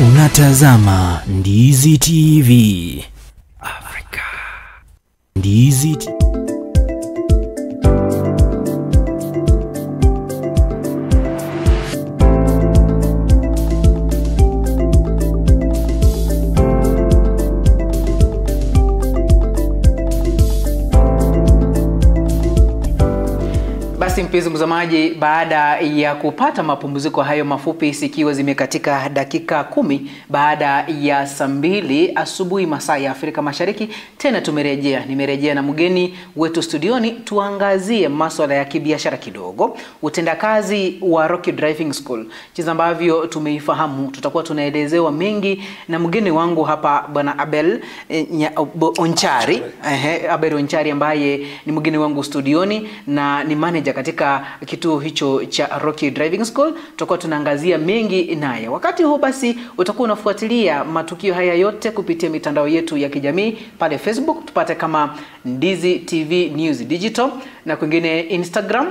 Unatazama Ndizi TV Africa. Ndizi TV. Basi mpenzi mtazamaji, baada ya kupata mapumziko hayo mafupi sikiwa zimekatika dakika 10 baada ya saa 2 asubuhi masaa ya Afrika Mashariki, tena nimerejea na mgeni wetu studioni tuangazie masuala ya kibiashara kidogo, utendakazi wa Rocky Driving School. Jinsi ambavyo tumeifahamu, tutakuwa tunaelezewa mengi na mgeni wangu hapa bwana Abel Onchari. Abel Onchari ambaye ni mgeni wangu studioni na ni manager katika kituo hicho cha Rocky Driving School. Tutakuwa tunaangazia mengi naye. Wakati huu basi utakuwa unafuatilia matukio haya yote kupitia mitandao yetu ya kijamii pale Facebook, tupate kama Ndizi TV News Digital, na kwingine Instagram,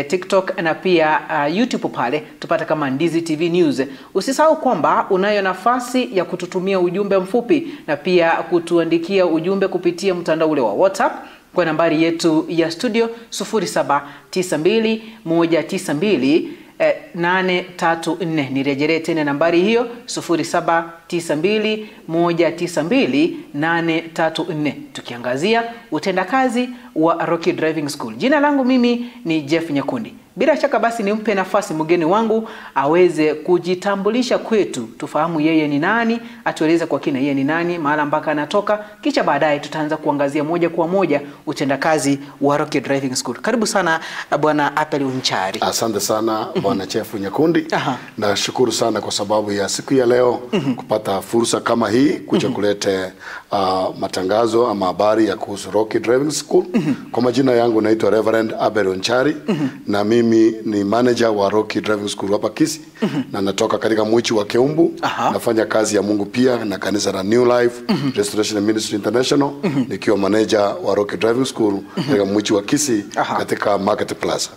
TikTok na pia YouTube pale tupate kama Ndizi TV News. Usisahau kwamba unayo nafasi ya kututumia ujumbe mfupi na pia kutuandikia ujumbe kupitia mtandao ule wa WhatsApp kwa nambari yetu ya studio 0792192834. Nirejelee tena nambari hiyo 0792192834, tukiangazia utendakazi wa Rocky Driving School. Jina langu mimi ni Jeff Nyakundi. Bila shaka basi nimpe nafasi mgeni wangu aweze kujitambulisha kwetu, tufahamu yeye ni nani, atueleze kwa kina yeye ni nani, mahala mpaka anatoka, kisha baadaye tutaanza kuangazia moja kwa moja utendakazi wa Rocky Driving School. Karibu sana bwana Abel Onchari. Asante sana bwana Jeff Nyakundi. Na shukuru sana kwa sababu ya siku ya leo kupata fursa kama hii kuja kulete matangazo ama habari ya kuhusu Rocky Driving School. Kwa majina yangu naitwa Reverend Abel Onchari na mimi ni manager wa Rocky Driving School hapa Kisii na natoka katika mji wa Keumbu. Nafanya kazi ya Mungu pia na kanisa la New Life Restoration Ministry International nikiwa manager wa Rocky Driving School katika mji wa Kisii katika Market Plaza.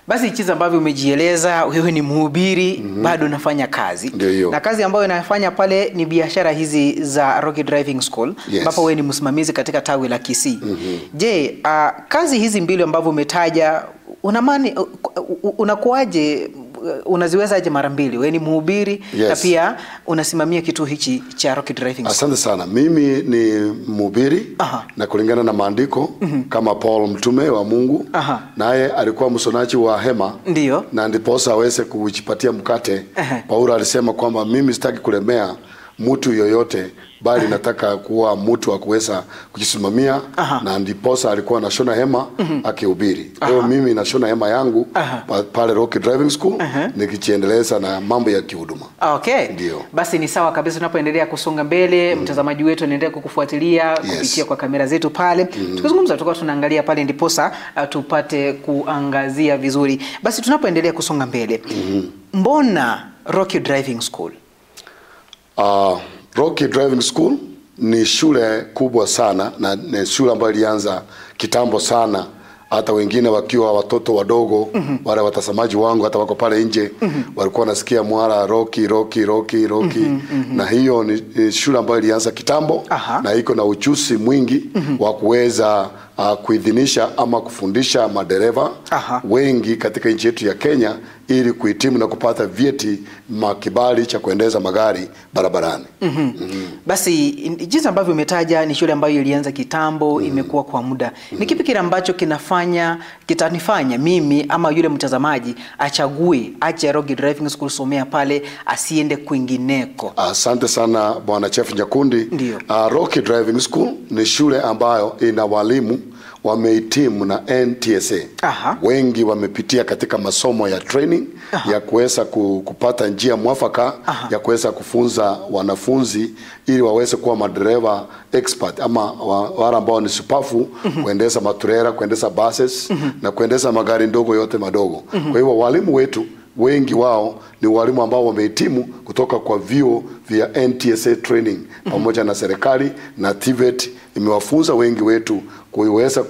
Basi jinsi ambavyo umejieleza, wewe ni mhubiri, bado unafanya kazi. Na kazi ambayo unafanya pale ni biashara hizi za Rocky Driving School, ambapo wewe ni msimamizi katika tawi la Kisii. Je, kazi hizi mbili ambavyo umetaja, unakuaje, unaziwezaje mara mbili? Wewe ni mhubiri na pia unasimamia kituo hichi cha Rocky Driving School. Asante sana. Mimi ni mhubiri na kulingana na maandiko kama Paul mtume wa Mungu, naye alikuwa msonaji wa hema. Ndio. Na ndiposa aweze kujipatia mkate. Paulo alisema kwamba mimi sitaki kulemea mtu yoyote, bali nataka kuwa mtu wa kuweza kujisimamia. Na ndiposa alikuwa anashona hema akihubiri. Leo mimi nashona hema yangu pale Rocky Driving School nikijiendeleza na mambo ya kihuduma. Ndio. Basi ni sawa kabisa, tunapoendelea kusonga mbele mtazamaji wetu anaendelea kukufuatilia kupitia kwa kamera zetu pale. Tukizungumza tutakuwa tunaangalia pale ndiposa tupate kuangazia vizuri. Basi tunapoendelea kusonga mbele, mbona Rocky Driving School? Rocky Driving School ni shule kubwa sana na ni shule ambayo ilianza kitambo sana, hata wengine wakiwa watoto wadogo wale watazamaji wangu hata wako pale nje walikuwa nasikia mwara Rocky. Na hiyo ni shule ambayo ilianza kitambo na iko na ujuzi mwingi wa kuweza kuidhinisha ama kufundisha madereva wengi katika nchi yetu ya Kenya ili kuhitimu na kupata vyeti makibali cha kuendesha magari barabarani. Basi jinsi ambavyo umetaja ni shule ambayo ilianza kitambo, imekuwa kwa muda. Ni kipi kile ambacho kitanifanya mimi ama yule mtazamaji achague ache Rocky Driving School somea pale, asiende kwingineko? Asante sana bwana Jeff Nyakundi. Rocky Driving School ni shule ambayo ina walimu wamehitimu na NTSA. Wengi wamepitia katika masomo ya training ya kuweza kupata njia mwafaka ya kuweza kufunza wanafunzi ili waweze kuwa madereva expert ama wale ambao ni supafu kuendesha maturera, kuendesha buses na kuendesha magari ndogo yote madogo. Kwa hivyo walimu wetu wengi wao ni walimu ambao wamehitimu kutoka kwa vyuo vya NTSA training pamoja na serikali na TVET imewafunza wengi wetu kuweza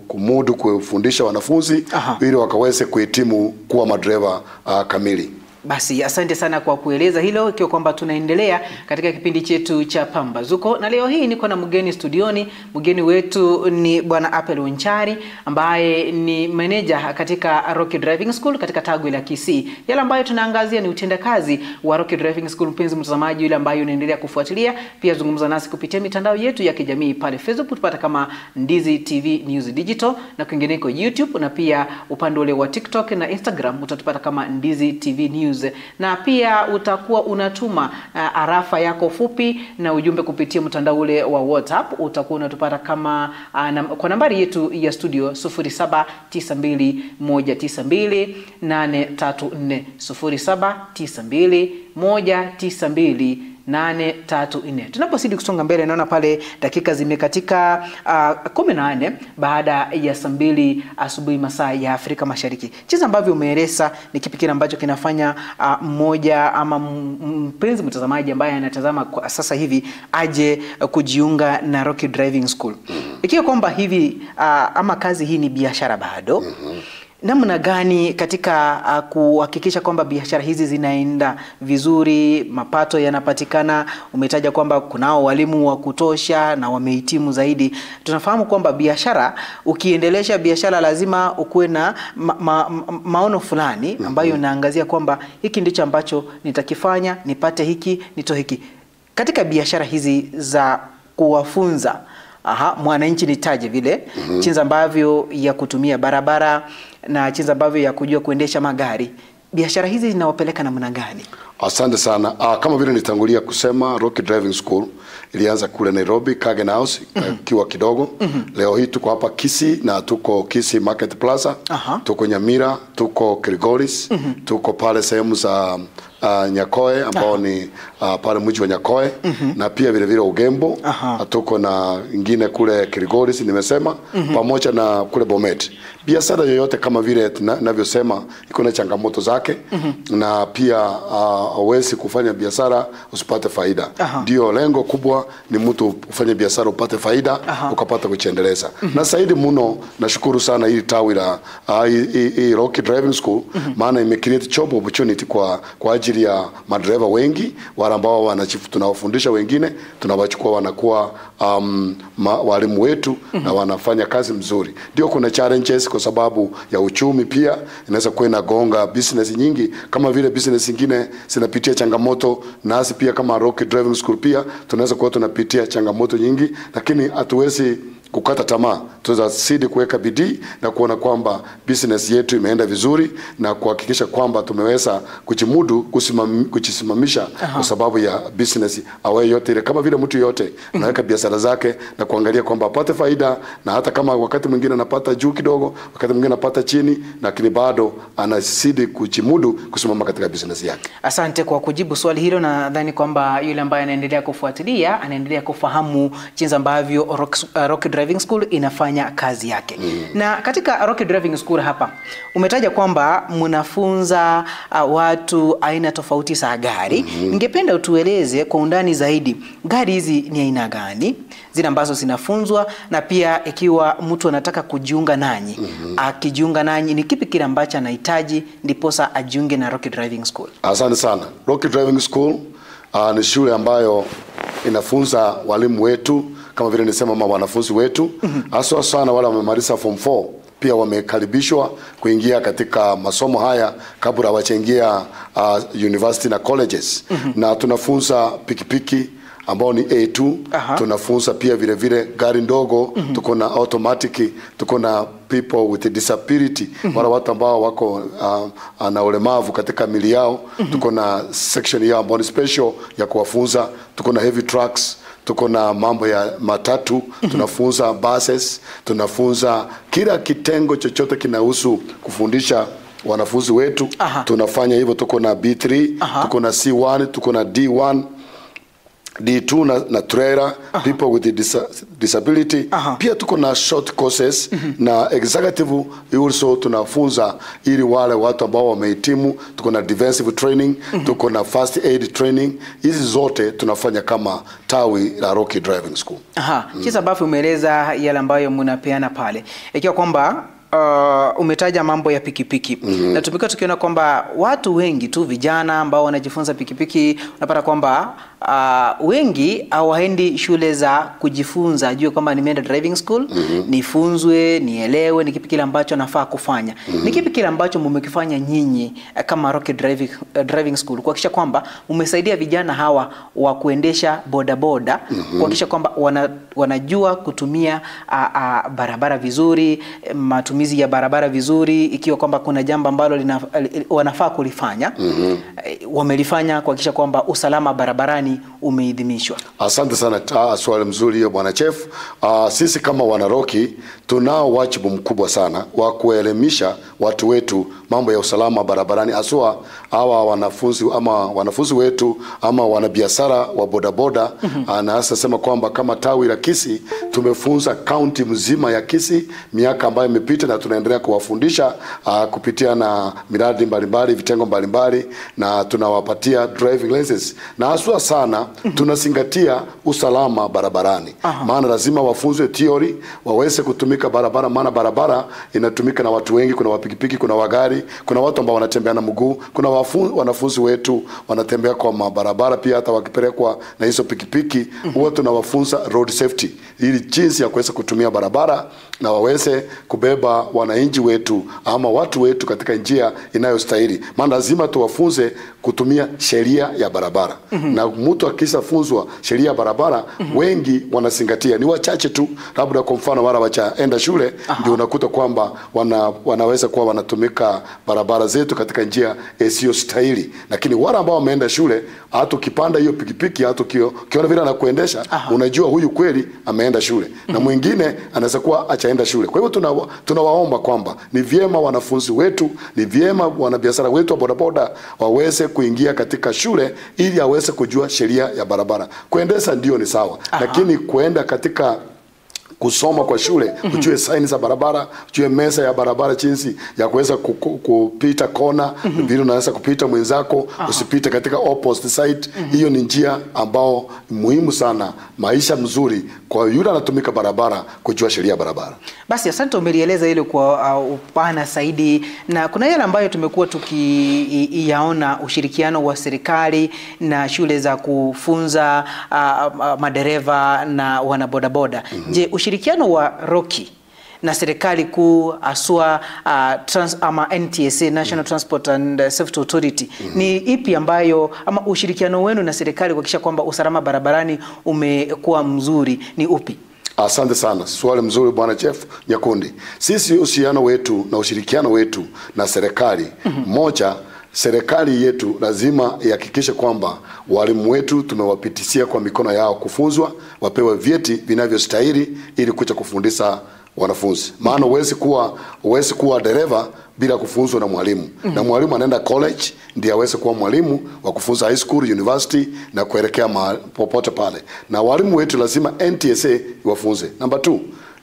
kumudu kufundisha wanafunzi ili wakaweze kuhitimu kuwa madereva kamili. Basi asante sana kwa kueleza hilo, ikiwa kwamba tunaendelea katika kipindi chetu cha Pambazuko, na leo hii niko na mgeni studioni. Mgeni wetu ni Bwana Apple Wanchari ambaye ni manager katika Rocky Driving School katika tawi la Kisii. Yale ambayo tunaangazia ni utendakazi wa Rocky Driving School. Mpenzi mtazamaji yule ambaye unaendelea kufuatilia, pia zungumza nasi kupitia mitandao yetu ya kijamii pale Facebook tupata kama Ndizi TV News Digital, na kwingineko YouTube, na pia upande ule wa TikTok na Instagram utatupata kama Ndizi TV News. Na pia utakuwa unatuma arafa yako fupi na ujumbe kupitia mtandao ule wa WhatsApp. Utakuwa unatupata kama kwa nambari yetu ya studio 0792192834 0792192834. Tunapozidi kusonga mbele, naona pale dakika zimekatika 14 baada ya saa 2 asubuhi masaa ya Afrika Mashariki. Jinsi ambavyo umeeleza ni kipi kile ambacho kinafanya mmoja ama mpenzi mtazamaji ambaye anatazama sasa hivi aje kujiunga na Rocky Driving School. Ikiwa kwamba hivi ama kazi hii ni biashara bado, namna gani katika kuhakikisha kwamba biashara hizi zinaenda vizuri, mapato yanapatikana? Umetaja kwamba kunao walimu wa kutosha na wamehitimu zaidi. Tunafahamu kwamba biashara, ukiendelesha biashara lazima ukuwe na maono fulani ambayo naangazia kwamba hiki ndicho ambacho nitakifanya, nipate hiki, nitoe hiki. Katika biashara hizi za kuwafunza mwananchi, nitaje vile jinsi ambavyo ya kutumia barabara na jinsi ambavyo ya kujua kuendesha magari, biashara hizi zinawapeleka namna gani? Asante sana. Kama vile nitangulia kusema, Rocky Driving School ilianza kule Nairobi, Kagen House, kiwa kidogo. Leo hii tuko hapa Kisii, na tuko Kisii Market Plaza, tuko Nyamira, tuko Kilgoris, tuko pale sehemu za Nyakoe ambao ni pale mji wa Nyakoe, na pia vile vile Ugembo, tuko na ingine kule Kilgoris nimesema, pamoja na kule Bomet. Biashara yoyote kama vile ninavyosema iko na changamoto zake, na pia hauwezi kufanya biashara usipate faida. Ndio lengo kubwa ni mtu ufanye biashara upate faida, ukapata kujiendeleza. Na zaidi mno nashukuru sana hii tawi la hii Rocky Driving School, maana imecreate job opportunity kwa ajili ya madereva wengi wale ambao tunawafundisha wengine, tunawachukua wanakuwa walimu wetu na wanafanya kazi mzuri. Ndio kuna challenges kwa sababu ya uchumi, pia inaweza kuwa inagonga business nyingi, kama vile business nyingine zinapitia changamoto, nasi pia kama Rocky Driving School pia tunaweza kuwa tunapitia changamoto nyingi, lakini hatuwezi kukata tamaa. Tunazidi kuweka bidii na kuona kwamba business yetu imeenda vizuri, na kuhakikisha kwamba tumeweza kujimudu kujisimamisha kwa sababu ya business awe yote ile. Kama vile mtu yote anaweka biashara zake na kuangalia kwamba apate faida, na hata kama wakati mwingine anapata juu kidogo, wakati mwingine anapata chini, lakini bado anazidi kujimudu kusimama katika business yake. Asante kwa kujibu swali hilo, na nadhani kwamba yule ambaye anaendelea kufuatilia anaendelea kufahamu jinsi ambavyo Rocky Driving School inafanya kazi yake. Na katika Rocky Driving School hapa umetaja kwamba mnafunza watu aina tofauti za gari. Ningependa utueleze kwa undani zaidi, gari hizi ni aina gani zile ambazo zinafunzwa, na pia ikiwa mtu anataka kujiunga nanyi, akijiunga nanyi ni kipi kile ambacho anahitaji ndiposa ajiunge na Rocky Driving School? Asante sana. Rocky Driving School ni shule ambayo inafunza walimu wetu kama vile nisema wanafunzi wetu, hasa sana wale wamemaliza form 4 pia wamekaribishwa kuingia katika masomo haya kabla hawajaingia university na colleges. Na tunafunza pikipiki ambao ni A2, tunafunza pia vile vile gari ndogo, tuko na automatic, tuko na people with disability, wala watu ambao wako na ulemavu katika mili yao, tuko na section ya ambao ni special ya kuwafunza, tuko na heavy trucks, tuko na mambo ya matatu, tunafunza buses, tunafunza kila kitengo chochote kinahusu kufundisha wanafunzi wetu. Tunafanya hivyo. Tuko na B3, tuko na C1, tuko na D1, D2 na trailer, people with disability. Pia tuko na short courses na executive also tunafunza ili wale watu ambao wamehitimu. Tuko na defensive training, tuko na first aid training. Hizi zote tunafanya kama tawi la Rocky Driving School. Jinsi ambavyo umeeleza yale ambayo mnapeana pale, ikiwa kwamba umetaja mambo ya pikipiki. Na tumekuwa tukiona kwamba watu wengi tu vijana ambao wanajifunza pikipiki, unapata kwamba wengi hawaendi shule za kujifunza, ajue kwamba nimeenda driving school, nifunzwe, nielewe ni kipi kile ambacho nafaa kufanya. Ni kipi kile ambacho mmekifanya nyinyi kama Rocky Driving School kuhakikisha kwamba umesaidia vijana hawa wa kuendesha bodaboda, kuhakikisha kwamba wanajua kutumia barabara vizuri, matumizi ya barabara vizuri, ikiwa kwamba kuna jambo ambalo wanafaa kulifanya, wamelifanya, kuhakikisha kwamba usalama barabarani umeidhinishwa? Asante sana, swali mzuri hiyo bwana Chef. Sisi kama wana Rocky tunao wajibu mkubwa sana wa kuelimisha watu wetu mambo ya usalama barabarani, aswa hawa wanafunzi wetu ama wanabiashara wa bodaboda. Na hasa sema kwamba kama tawi la Kisii tumefunza kaunti mzima ya Kisii miaka ambayo imepita, na tunaendelea kuwafundisha kupitia na miradi mbalimbali, vitengo mbalimbali, na tunawapatia driving license. Na haswa sana tunazingatia usalama barabarani. Maana lazima wafunzwe theory, waweze kutumika barabara, maana barabara inatumika na watu wengi. Kuna wapikipiki, kuna wagari, kuna watu ambao wanatembea na mguu, kuna wanafunzi wetu wanatembea kwa mabarabara pia, hata wakipelekwa na hizo pikipiki. Huwa tunawafunza road safety, ili jinsi ya kuweza kutumia barabara na waweze kubeba wananchi wetu ama watu wetu katika njia inayostahili. Maana lazima tuwafunze kutumia sheria ya barabara. Na mtu akishafunzwa sheria ya barabara, wengi wanazingatia. Ni wachache tu, labda kwa mfano wala wachaenda shule, ndio unakuta kwamba wanaweza kuwa wanatumika barabara zetu katika njia isiyo stahili. Lakini wale ambao wameenda shule, hata ukipanda hiyo pikipiki, hata ukiona vile anakuendesha, unajua huyu kweli ameenda shule. Na mwingine anaweza kuwa achaenda shule. Kwa hivyo tunawaomba kwamba ni vyema wanafunzi wetu, ni vyema wanabiashara wetu wa bodaboda waweze kuingia katika shule, ili aweze kujua sheria ya barabara. Kuendesha ndio ni sawa, lakini kuenda katika kusoma kwa shule, ujue signs za barabara, ujue mesa ya barabara, jinsi ya kuweza kupita kona, vile unaweza kupita mwenzako, usipite katika opposite side. Hiyo ni njia ambao muhimu sana, maisha mzuri kwa yule anatumika barabara, kujua sheria ya barabara. Basi asante, umelieleza hilo kwa upana zaidi, na kuna yale ambayo tumekuwa tukiyaona, ushirikiano wa serikali na shule za kufunza madereva na wanabodaboda. Je, ushirikiano wa Rocky na serikali kuu, aswa ama NTSA, National Transport and Safety Authority, ni ipi ambayo, ama ushirikiano wenu na serikali kuhakikisha kwamba usalama barabarani umekuwa mzuri ni upi? Asante sana, swali mzuri bwana Chef Nyakundi. Sisi uhusiano wetu na ushirikiano wetu na serikali, moja, serikali yetu lazima ihakikishe kwamba walimu wetu tumewapitishia kwa mikono yao kufunzwa, wapewe vyeti vinavyostahili ili kuja kufundisha wanafunzi. Maana huwezi kuwa dereva bila kufunzwa na mwalimu. Na mwalimu anaenda college ndiye aweze kuwa mwalimu wa kufunza high school, university na kuelekea popote pale. Na walimu wetu lazima NTSA iwafunze. Number 2,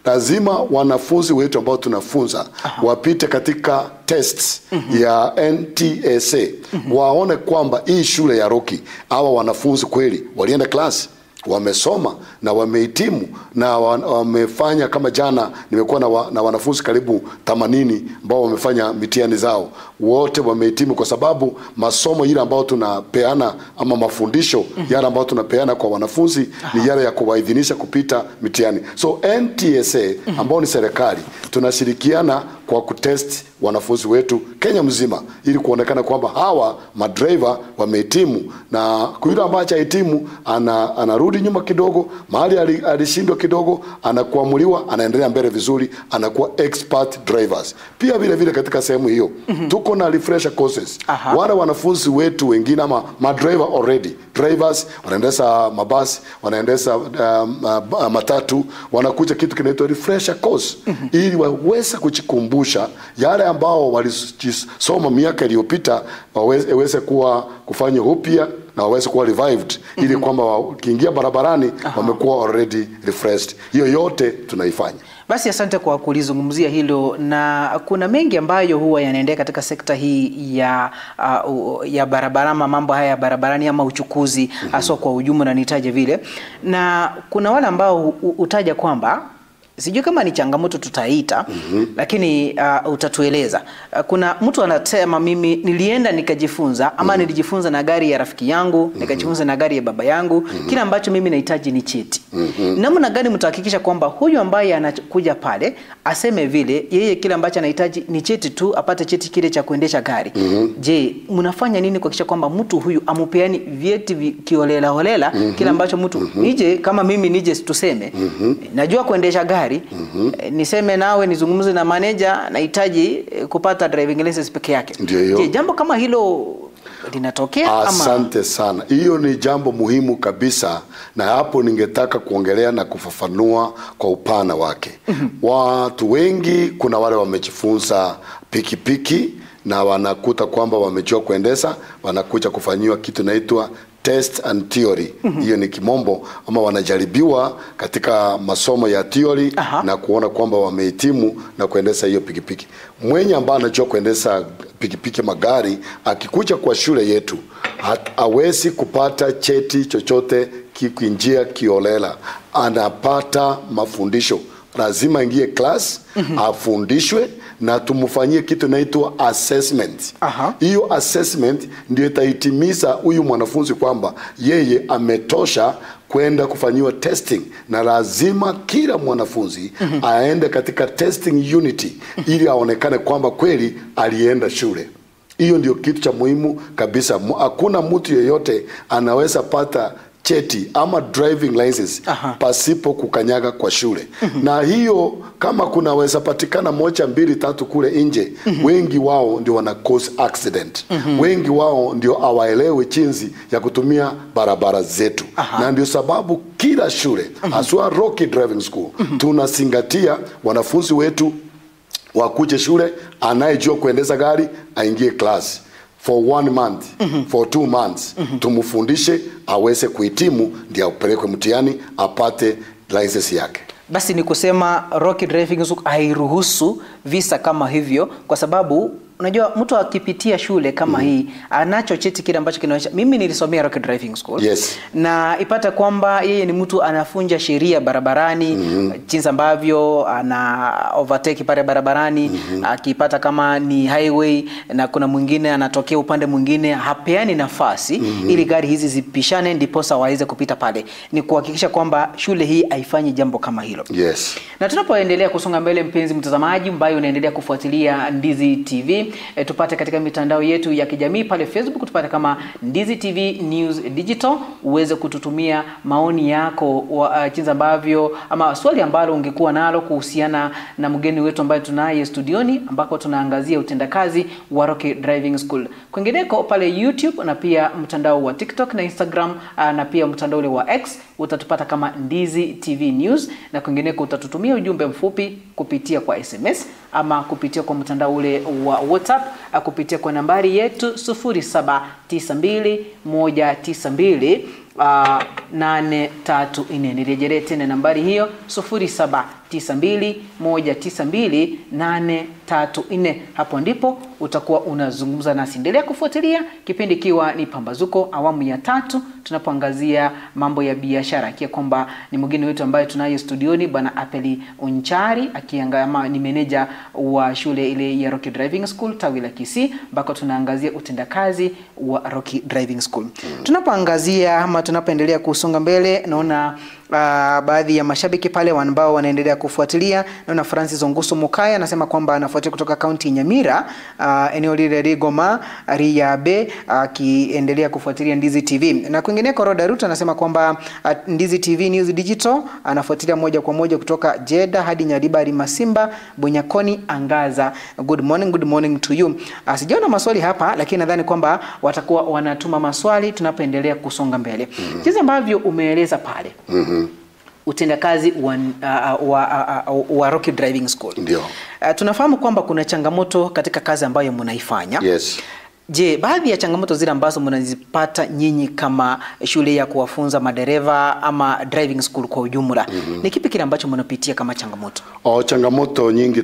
lazima wanafunzi wetu ambao tunafunza wapite katika tests ya NTSA, waone kwamba hii shule ya Rocky hawa wanafunzi kweli walienda class, wamesoma na wamehitimu na wamefanya. Kama jana nimekuwa na wanafunzi karibu 80 ambao wamefanya mitihani zao, wote wamehitimu, kwa sababu masomo ile ambao tunapeana ama mafundisho yale ambao tunapeana kwa wanafunzi ni yale ya kuwaidhinisha kupita mitihani. So NTSA ambao ni serikali, tunashirikiana kwa kutest wanafunzi wetu Kenya mzima, ili kuonekana kwamba hawa madriver wamehitimu, na yule ambaye hajahitimu anarudi nyuma kidogo, mahali alishindwa kidogo, anakuamuliwa, anaendelea mbele vizuri, anakuwa expert drivers. Pia vile katika sehemu hiyo tuko na refresher courses. Wale wanafunzi wetu wengine ama madriver already drivers, wanaendesha mabasi, wanaendesha matatu, wanakuja kitu kinaitwa refresher course, ili waweze kujikumbusha yale ambao walisoma miaka iliyopita, waweze kufanya upya na waweze kuwa revived, ili kwamba wakiingia barabarani wamekuwa already refreshed. Hiyo yote tunaifanya. Basi asante kwa kulizungumzia hilo, na kuna mengi ambayo huwa yanaendelea katika sekta hii ya barabara, mambo haya ya barabarani ama uchukuzi hasa kwa ujumla, na nitaje vile. Na kuna wale ambao utaja kwamba sijui kama ni changamoto tutaita, lakini utatueleza. Kuna mtu anasema mimi nilienda nikajifunza ama nilijifunza na gari ya rafiki yangu, nikajifunza na gari ya baba yangu, kila ambacho mimi nahitaji ni cheti. Namna gani mtahakikisha kwamba huyu ambaye anakuja pale aseme vile yeye kila ambacho anahitaji ni cheti tu, apate cheti kile cha kuendesha gari? Je, mnafanya nini kuhakikisha kwamba mtu huyu amupeani vyeti kiolela holela kila ambacho mtu nije kama mimi nije tuseme najua kuendesha gari, niseme nawe nizungumze na manager nahitaji kupata driving license peke yake? Je, jambo kama hilo linatokea ama? Asante sana. Hiyo ni jambo muhimu kabisa, na hapo ningetaka kuongelea na kufafanua kwa upana wake. Watu wengi, kuna wale wamejifunza pikipiki na wanakuta kwamba wamejua kuendesha, wanakuja kufanyiwa kitu naitwa test and theory. Hiyo ni kimombo, ama wanajaribiwa katika masomo ya theory na kuona kwamba wamehitimu na kuendesha hiyo pikipiki. Mwenye ambaye anajua kuendesha pikipiki magari, akikuja kwa shule yetu hawezi kupata cheti chochote kikinjia kiolela. Anapata mafundisho, lazima ingie class, afundishwe na tumufanyie kitu naitwa assessment. Hiyo assessment ndio itahitimisha huyu mwanafunzi kwamba yeye ametosha kwenda kufanyiwa testing, na lazima kila mwanafunzi aende katika testing unity ili aonekane kwamba kweli alienda shule. Hiyo ndio kitu cha muhimu kabisa. Hakuna mtu yeyote anaweza pata cheti ama driving license pasipo kukanyaga kwa shule. Na hiyo kama kunaweza patikana 1, 2, 3 kule nje, wengi wao ndio wana cause accident. Wengi wao ndio hawaelewi jinsi ya kutumia barabara zetu. Na ndio sababu kila shule, haswa Rocky Driving School, tunazingatia wanafunzi wetu wakuje shule, anayejua kuendesha gari aingie class for 1 month, for 2 months, tumufundishe aweze kuhitimu, ndio apelekwe mtihani apate license yake. Basi ni kusema Rocky Driving School hairuhusu visa kama hivyo, kwa sababu unajua mtu akipitia shule kama hii anacho cheti kile ambacho kinaonyesha mimi nilisomea Rocky Driving School. Na ipata kwamba yeye ni mtu anafunja sheria barabarani, jinsi ambavyo ana overtake pale barabarani, akipata kama ni highway na kuna mwingine anatokea upande mwingine, hapeani nafasi ili gari hizi zipishane ndiposa waweze kupita pale. Ni kuhakikisha kwamba shule hii haifanyi jambo kama hilo. Na tunapoendelea kusonga mbele, mpenzi mtazamaji ambaye unaendelea kufuatilia Ndizi TV, tupate katika mitandao yetu ya kijamii pale Facebook, tupate kama Ndizi TV News Digital, uweze kututumia maoni yako jinsi ambavyo ama swali ambalo ungekuwa nalo kuhusiana na mgeni wetu ambaye tunaye studioni, ambako tunaangazia utendakazi wa Rocky Driving School. Kwingineko pale YouTube na pia mtandao wa TikTok na Instagram na pia mtandao ule wa X utatupata kama Ndizi TV News, na kwingineko utatutumia ujumbe mfupi kupitia kwa SMS ama kupitia kwa mtandao ule wa WhatsApp kupitia kwa nambari yetu 0792192834. Nirejelee tena nambari hiyo 0792192834. Hapo ndipo utakuwa unazungumza nasi. Endelea kufuatilia kipindi kiwa ni Pambazuko awamu ya 3, tunapoangazia mambo ya biashara, kia kwamba ni mgeni wetu ambaye tunayo studioni Bwana Apeli Onchari, akiangama ni meneja wa shule ile ya Rocky Driving School tawi la Kisii, ambako tunaangazia utendakazi wa Rocky Driving School. Tunapoangazia ama tunapoendelea kusonga mbele, naona baadhi ya mashabiki pale ambao wanaendelea kufuatilia. Naona Francis Onguso Mukaya anasema kwamba anafuatia kutoka kaunti Nyamira, eneo lile Rigoma Riabe, akiendelea kufuatilia Ndizi TV. Na kwingineko Roda Ruta anasema kwamba Ndizi TV News Digital anafuatilia moja kwa moja kutoka Jeddah hadi Nyaribari Masimba Bunyakoni Angaza. Good morning to you. Sijaona maswali hapa, lakini nadhani kwamba watakuwa wanatuma maswali tunapoendelea kusonga mbele. Jinsi ambavyo umeeleza pale utendakazi wa Rocky Driving School. Ndio. Tunafahamu kwamba kuna changamoto katika kazi ambayo mnaifanya. Je, baadhi ya changamoto zile ambazo mnazipata nyinyi kama shule ya kuwafunza madereva ama driving school kwa ujumla, ni kipi kile ambacho mnapitia kama changamoto? Changamoto nyingi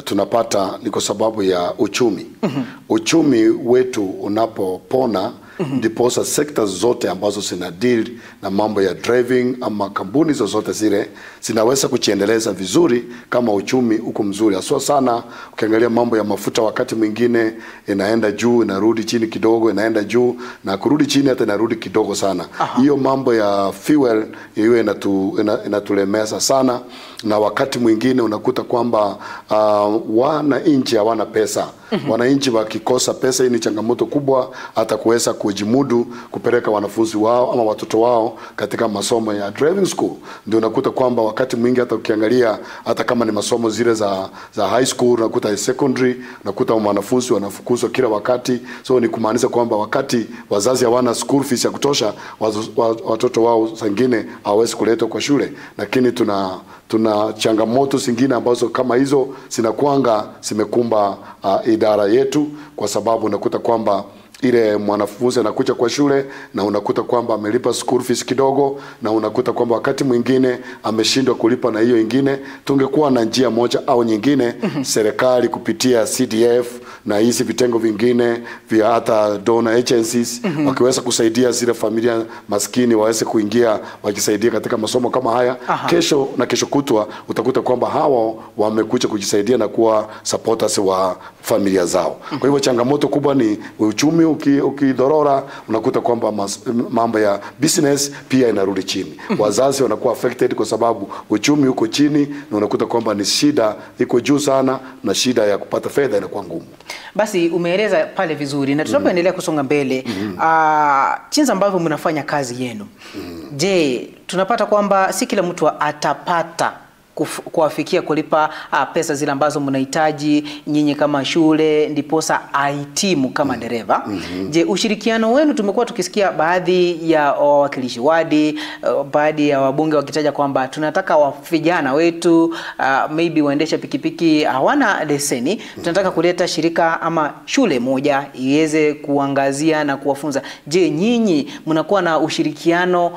tunapata ni kwa sababu ya uchumi. Uchumi wetu unapopona, ndiposa sekta zote ambazo zina deal na mambo ya driving ama kampuni zozote zile zinaweza kujiendeleza vizuri kama uchumi uko mzuri. Haswa sana ukiangalia mambo ya mafuta, wakati mwingine inaenda juu, inarudi chini kidogo, inaenda juu na kurudi chini, hata inarudi kidogo sana. Hiyo mambo ya fuel hiyo inatulemeza sana, na wakati mwingine unakuta kwamba wananchi hawana pesa. Wananchi wakikosa pesa, hii ni changamoto kubwa hata kuweza kujimudu kupeleka wanafunzi wao ama watoto wao katika masomo ya driving school. Ndio unakuta kwamba wakati mwingi hata ukiangalia hata kama ni masomo zile za high school, unakuta secondary, unakuta wanafunzi wanafukuzwa kila wakati. So ni kumaanisha kwamba wakati wazazi hawana school fees ya kutosha, watoto wao zingine hawawezi kuletwa kwa shule. Lakini tuna changamoto zingine ambazo kama hizo zinakuanga zimekumba idara yetu, kwa sababu unakuta kwamba ile mwanafunzi anakuja kwa shule na unakuta kwamba amelipa school fees kidogo, na unakuta kwamba wakati mwingine ameshindwa kulipa na hiyo ingine. Tungekuwa na njia moja au nyingine, serikali kupitia CDF na hizi vitengo vingine vya hata donor agencies, wakiweza kusaidia zile familia maskini waweze kuingia wakisaidia katika masomo kama haya. Kesho na kesho kutwa utakuta kwamba hawa wamekuja kujisaidia na kuwa supporters wa familia zao. Kwa hivyo changamoto kubwa ni uchumi ukidorora, unakuta kwamba mambo ya business pia inarudi chini. Wazazi wanakuwa affected kwa sababu uchumi uko chini, na unakuta kwamba ni shida iko juu sana, na shida ya kupata fedha inakuwa ngumu. Basi umeeleza pale vizuri, na tunapoendelea kusonga mbele, jinsi ambavyo mnafanya kazi yenu, je, tunapata kwamba si kila mtu atapata kuafikia kulipa pesa zile ambazo mnahitaji nyinyi kama shule ndiposa ahitimu kama dereva? Je, ushirikiano wenu, tumekuwa tukisikia baadhi ya wawakilishi wadi, baadhi ya wabunge wakitaja kwamba tunataka vijana wetu maybe waendesha pikipiki hawana leseni, tunataka kuleta shirika ama shule moja iweze kuangazia na kuwafunza. Je, nyinyi mnakuwa na ushirikiano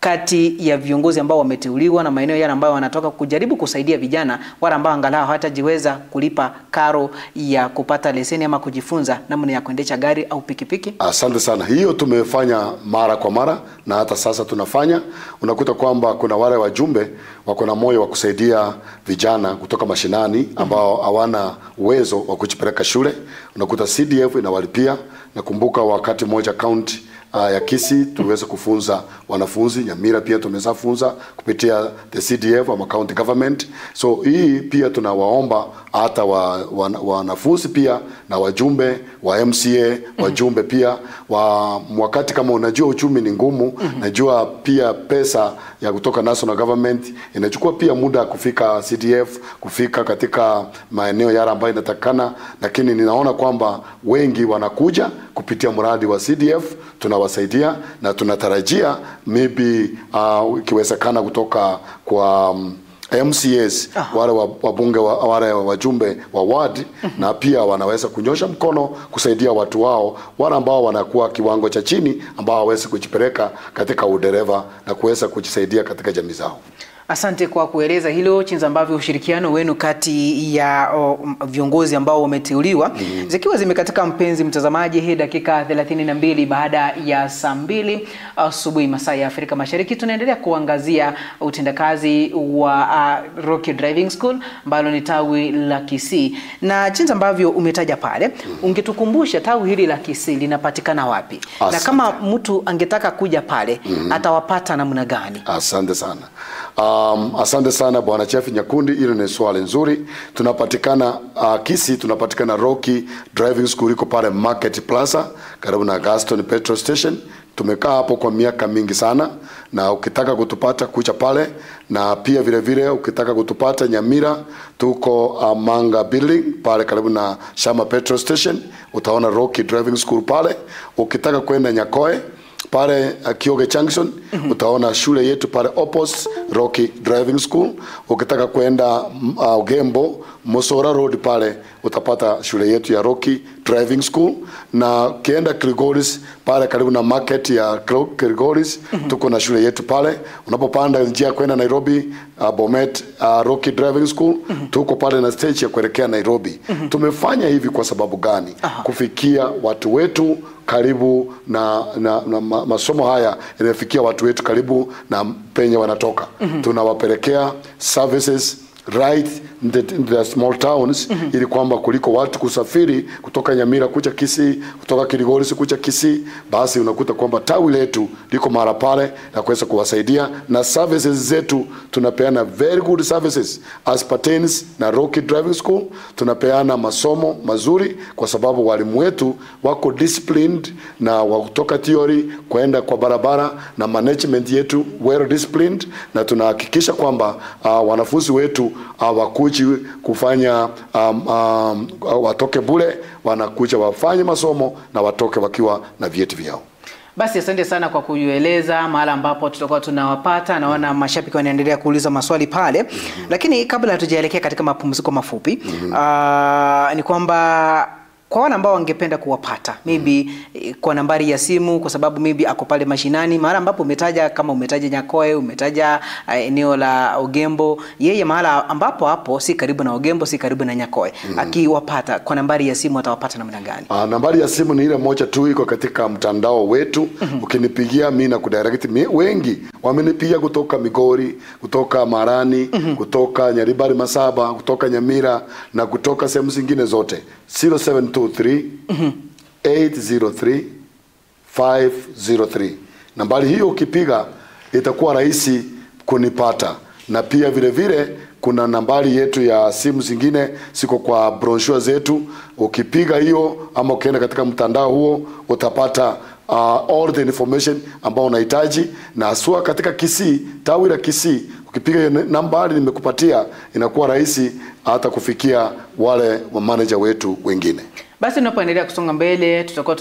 kati ya viongozi ambao wameteuliwa na maeneo yale ambayo wanatoka kujaribu kusaidia vijana wale ambao angalau hatajiweza kulipa karo ya kupata leseni ama kujifunza namna ya kuendesha gari au pikipiki? Asante sana. Hiyo tumefanya mara kwa mara na hata sasa tunafanya. Unakuta kwamba kuna wale wajumbe wako na moyo wa kusaidia vijana kutoka mashinani ambao hawana uwezo wa kujipeleka shule. Unakuta CDF inawalipia. Nakumbuka wakati mmoja county ya Kisii tuweze kufunza wanafunzi, Nyamira pia tumeweza kufunza kupitia the CDF ama county government. So hii pia tunawaomba hata wanafunzi pia na wajumbe wa MCA, wajumbe pia wakati kama unajua uchumi ni ngumu, najua pia pesa ya kutoka national government inachukua pia muda kufika CDF, kufika katika maeneo yale ambayo inatakana, lakini ninaona kwamba wengi wanakuja kupitia mradi wa CDF, tunawasaidia na tunatarajia maybe ikiwezekana kutoka kwa MCAs wale wabunge wale wajumbe wa ward na pia wanaweza kunyosha mkono kusaidia watu wao wale ambao wanakuwa kiwango cha chini, ambao hawezi kujipeleka katika udereva na kuweza kujisaidia katika jamii zao. Asante kwa kueleza hilo, jinsi ambavyo ushirikiano wenu kati ya viongozi ambao wameteuliwa zikiwa zimekatika. Mpenzi mtazamaji, hii dakika 32 baada ya saa 2 asubuhi masaa ya Afrika Mashariki, tunaendelea kuangazia utendakazi wa Rocky Driving School ambalo ni tawi la Kisii, na jinsi ambavyo umetaja pale, ungetukumbusha tawi hili la Kisii linapatikana wapi? Asante. Na kama mtu angetaka kuja pale atawapata namna gani? Asante sana. Asante sana Bwana Chief Nyakundi, hilo ni swali nzuri. Tunapatikana Kisii, tunapatikana Rocky Driving School iko pale Market Plaza karibu na Gaston Petrol Station. Tumekaa hapo kwa miaka mingi sana, na ukitaka kutupata kucha pale, na pia vile vile ukitaka kutupata Nyamira tuko Manga Building pale karibu na Shama Petrol Station, utaona Rocky Driving School pale. Ukitaka kwenda Nyakoe pale Kioge Junction utaona shule yetu pale opposite Rocky Driving School. Ukitaka kwenda Gembo Mosora Road pale utapata shule yetu ya Rocky Driving School, na kienda Kilgoris pale karibu na market ya Kilgoris tuko na shule yetu pale. Unapopanda njia kwenda Nairobi, Bomet, Rocky Driving School, tuko pale na stage ya kuelekea Nairobi. Tumefanya hivi kwa sababu gani? Kufikia watu wetu karibu na masomo haya inafikia watu wetu karibu na penye wanatoka. Tunawapelekea services right in the small towns, ili kwamba kuliko watu kusafiri kutoka Nyamira kuja Kisii, kutoka Kilgoris kuja Kisii, basi unakuta kwamba tawi letu liko mara pale na kuweza kuwasaidia. Na services zetu tunapeana very good services as pertains na Rocky Driving School. Tunapeana masomo mazuri kwa sababu walimu wetu wako disciplined na kutoka theory kwenda kwa barabara, na management yetu well disciplined, na tunahakikisha kwamba wanafunzi wetu hawakuji kufanya watoke bure, wanakuja wafanye masomo na watoke wakiwa na vyeti vyao. Basi asante sana kwa kueleza mahali ambapo tutakuwa tunawapata. Naona mashabiki wanaendelea kuuliza maswali pale. Lakini kabla hatujaelekea katika mapumziko mafupi, ni kwamba kwa wale ambao wangependa kuwapata, maybe kwa nambari ya simu, kwa sababu maybe ako pale mashinani, mahali ambapo umetaja, kama umetaja Nyakoe, umetaja eneo la Ogembo, yeye mahali ambapo hapo si karibu na Ogembo, si karibu na Nyakoe, akiwapata kwa nambari ya simu atawapata namna gani? Nambari ya simu ni ile moja tu, iko katika mtandao wetu. Ukinipigia mimi na kudirect, wengi wamenipigia kutoka Migori, kutoka Marani, kutoka Nyaribari Masaba, kutoka Nyamira na kutoka sehemu zingine zote. 0723 803 503. Nambari hiyo ukipiga itakuwa rahisi kunipata. Na pia vile vile kuna nambari yetu ya simu zingine siko kwa brochure zetu. Ukipiga hiyo ama ukienda katika mtandao huo utapata all the information ambao unahitaji. Na haswa katika Kisii, tawi la Kisii, ukipiga hiyo nambari nimekupatia, inakuwa rahisi hata kufikia wale wa manager wetu wengine. Basi tunapoendelea kusonga mbele, tutakuwa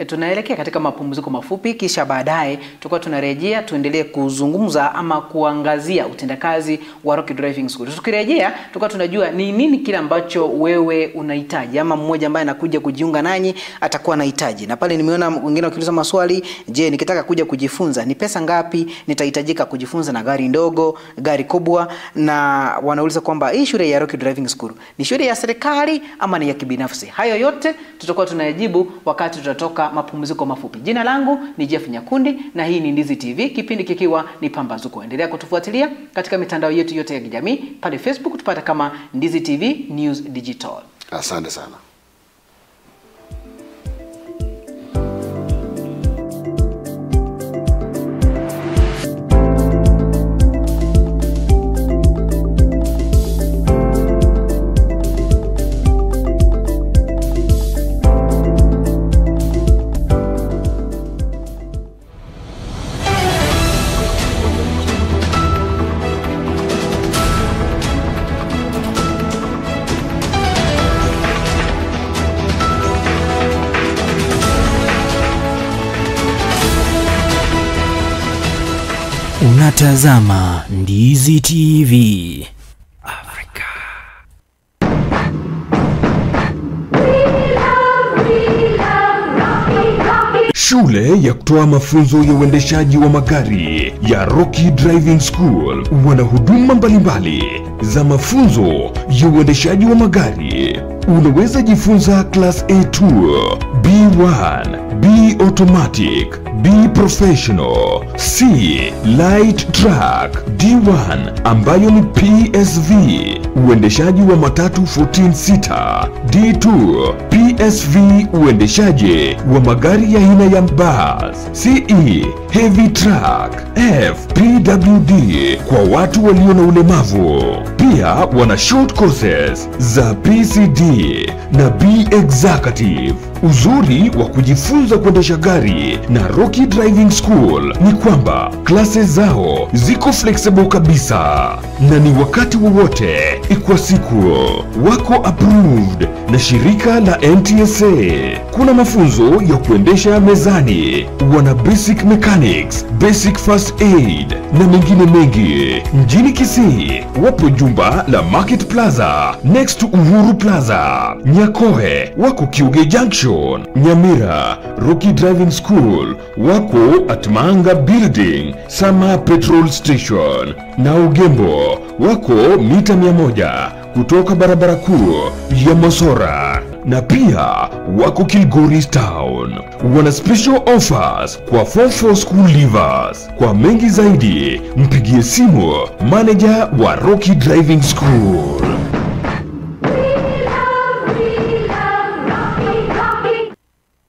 tunaelekea katika mapumziko mafupi, kisha baadaye tutakuwa tunarejea tuendelee kuzungumza ama kuangazia utendakazi wa Rocky Driving School. Tukirejea tutakuwa tunajua ni nini kile ambacho wewe unahitaji, ama mmoja ambaye anakuja kujiunga nanyi atakuwa anahitaji. Na pale nimeona wengine wakiuliza maswali, je, nikitaka kuja kujifunza ni pesa ngapi nitahitajika kujifunza, na gari ndogo, gari kubwa, na wanauliza kwamba hii shule ya Rocky Driving School ni shule ya serikali ama ni ya kibinafsi? Hayo yote tutakuwa tunayajibu wakati tutatoka mapumziko mafupi. Jina langu ni Jeff Nyakundi na hii ni Ndizi TV, kipindi kikiwa ni Pambazuko. Endelea kutufuatilia katika mitandao yetu yote ya kijamii. Pale Facebook tupata kama Ndizi TV News Digital. Asante sana. Unatazama Ndizi TV Afrika. Shule ya kutoa mafunzo ya uendeshaji wa magari ya Rocky Driving School wana huduma mbalimbali za mafunzo ya uendeshaji wa magari. Unaweza jifunza class A2, B1, B automatic, B professional, C light truck, D1 ambayo ni PSV, uendeshaji wa matatu 14 sita, D2 PSV, uendeshaji wa magari ya aina ya bus, CE heavy truck, F PWD kwa watu walio na ulemavu. Pia wana short courses za PCD na B executive. Uzuri wa kujifunza kuendesha gari na Rocky Driving School ni kwamba klase zao ziko flexible kabisa na ni wakati wowote kwa siku. Wako approved na shirika la NTSA. Kuna mafunzo ya kuendesha mezani, wana basic mechanics, basic first aid na mengine mengi. Mjini Kisii wapo jumba la Market Plaza next to Uhuru Plaza. Nyakoe wako Kiuge Junction. Nyamira Rocky Driving School wako at Manga Building Sama Petrol Station, na Ugembo wako mita 100 kutoka barabara kuu ya Mosora, na pia wako Kilgoris Town. Wana special offers kwa Form 4 school leavers. Kwa mengi zaidi mpigie simu manager wa Rocky Driving School.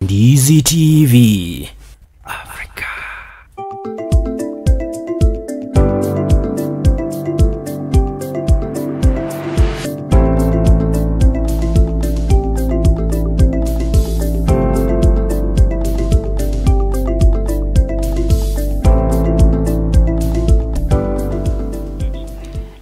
Ndizi TV Africa.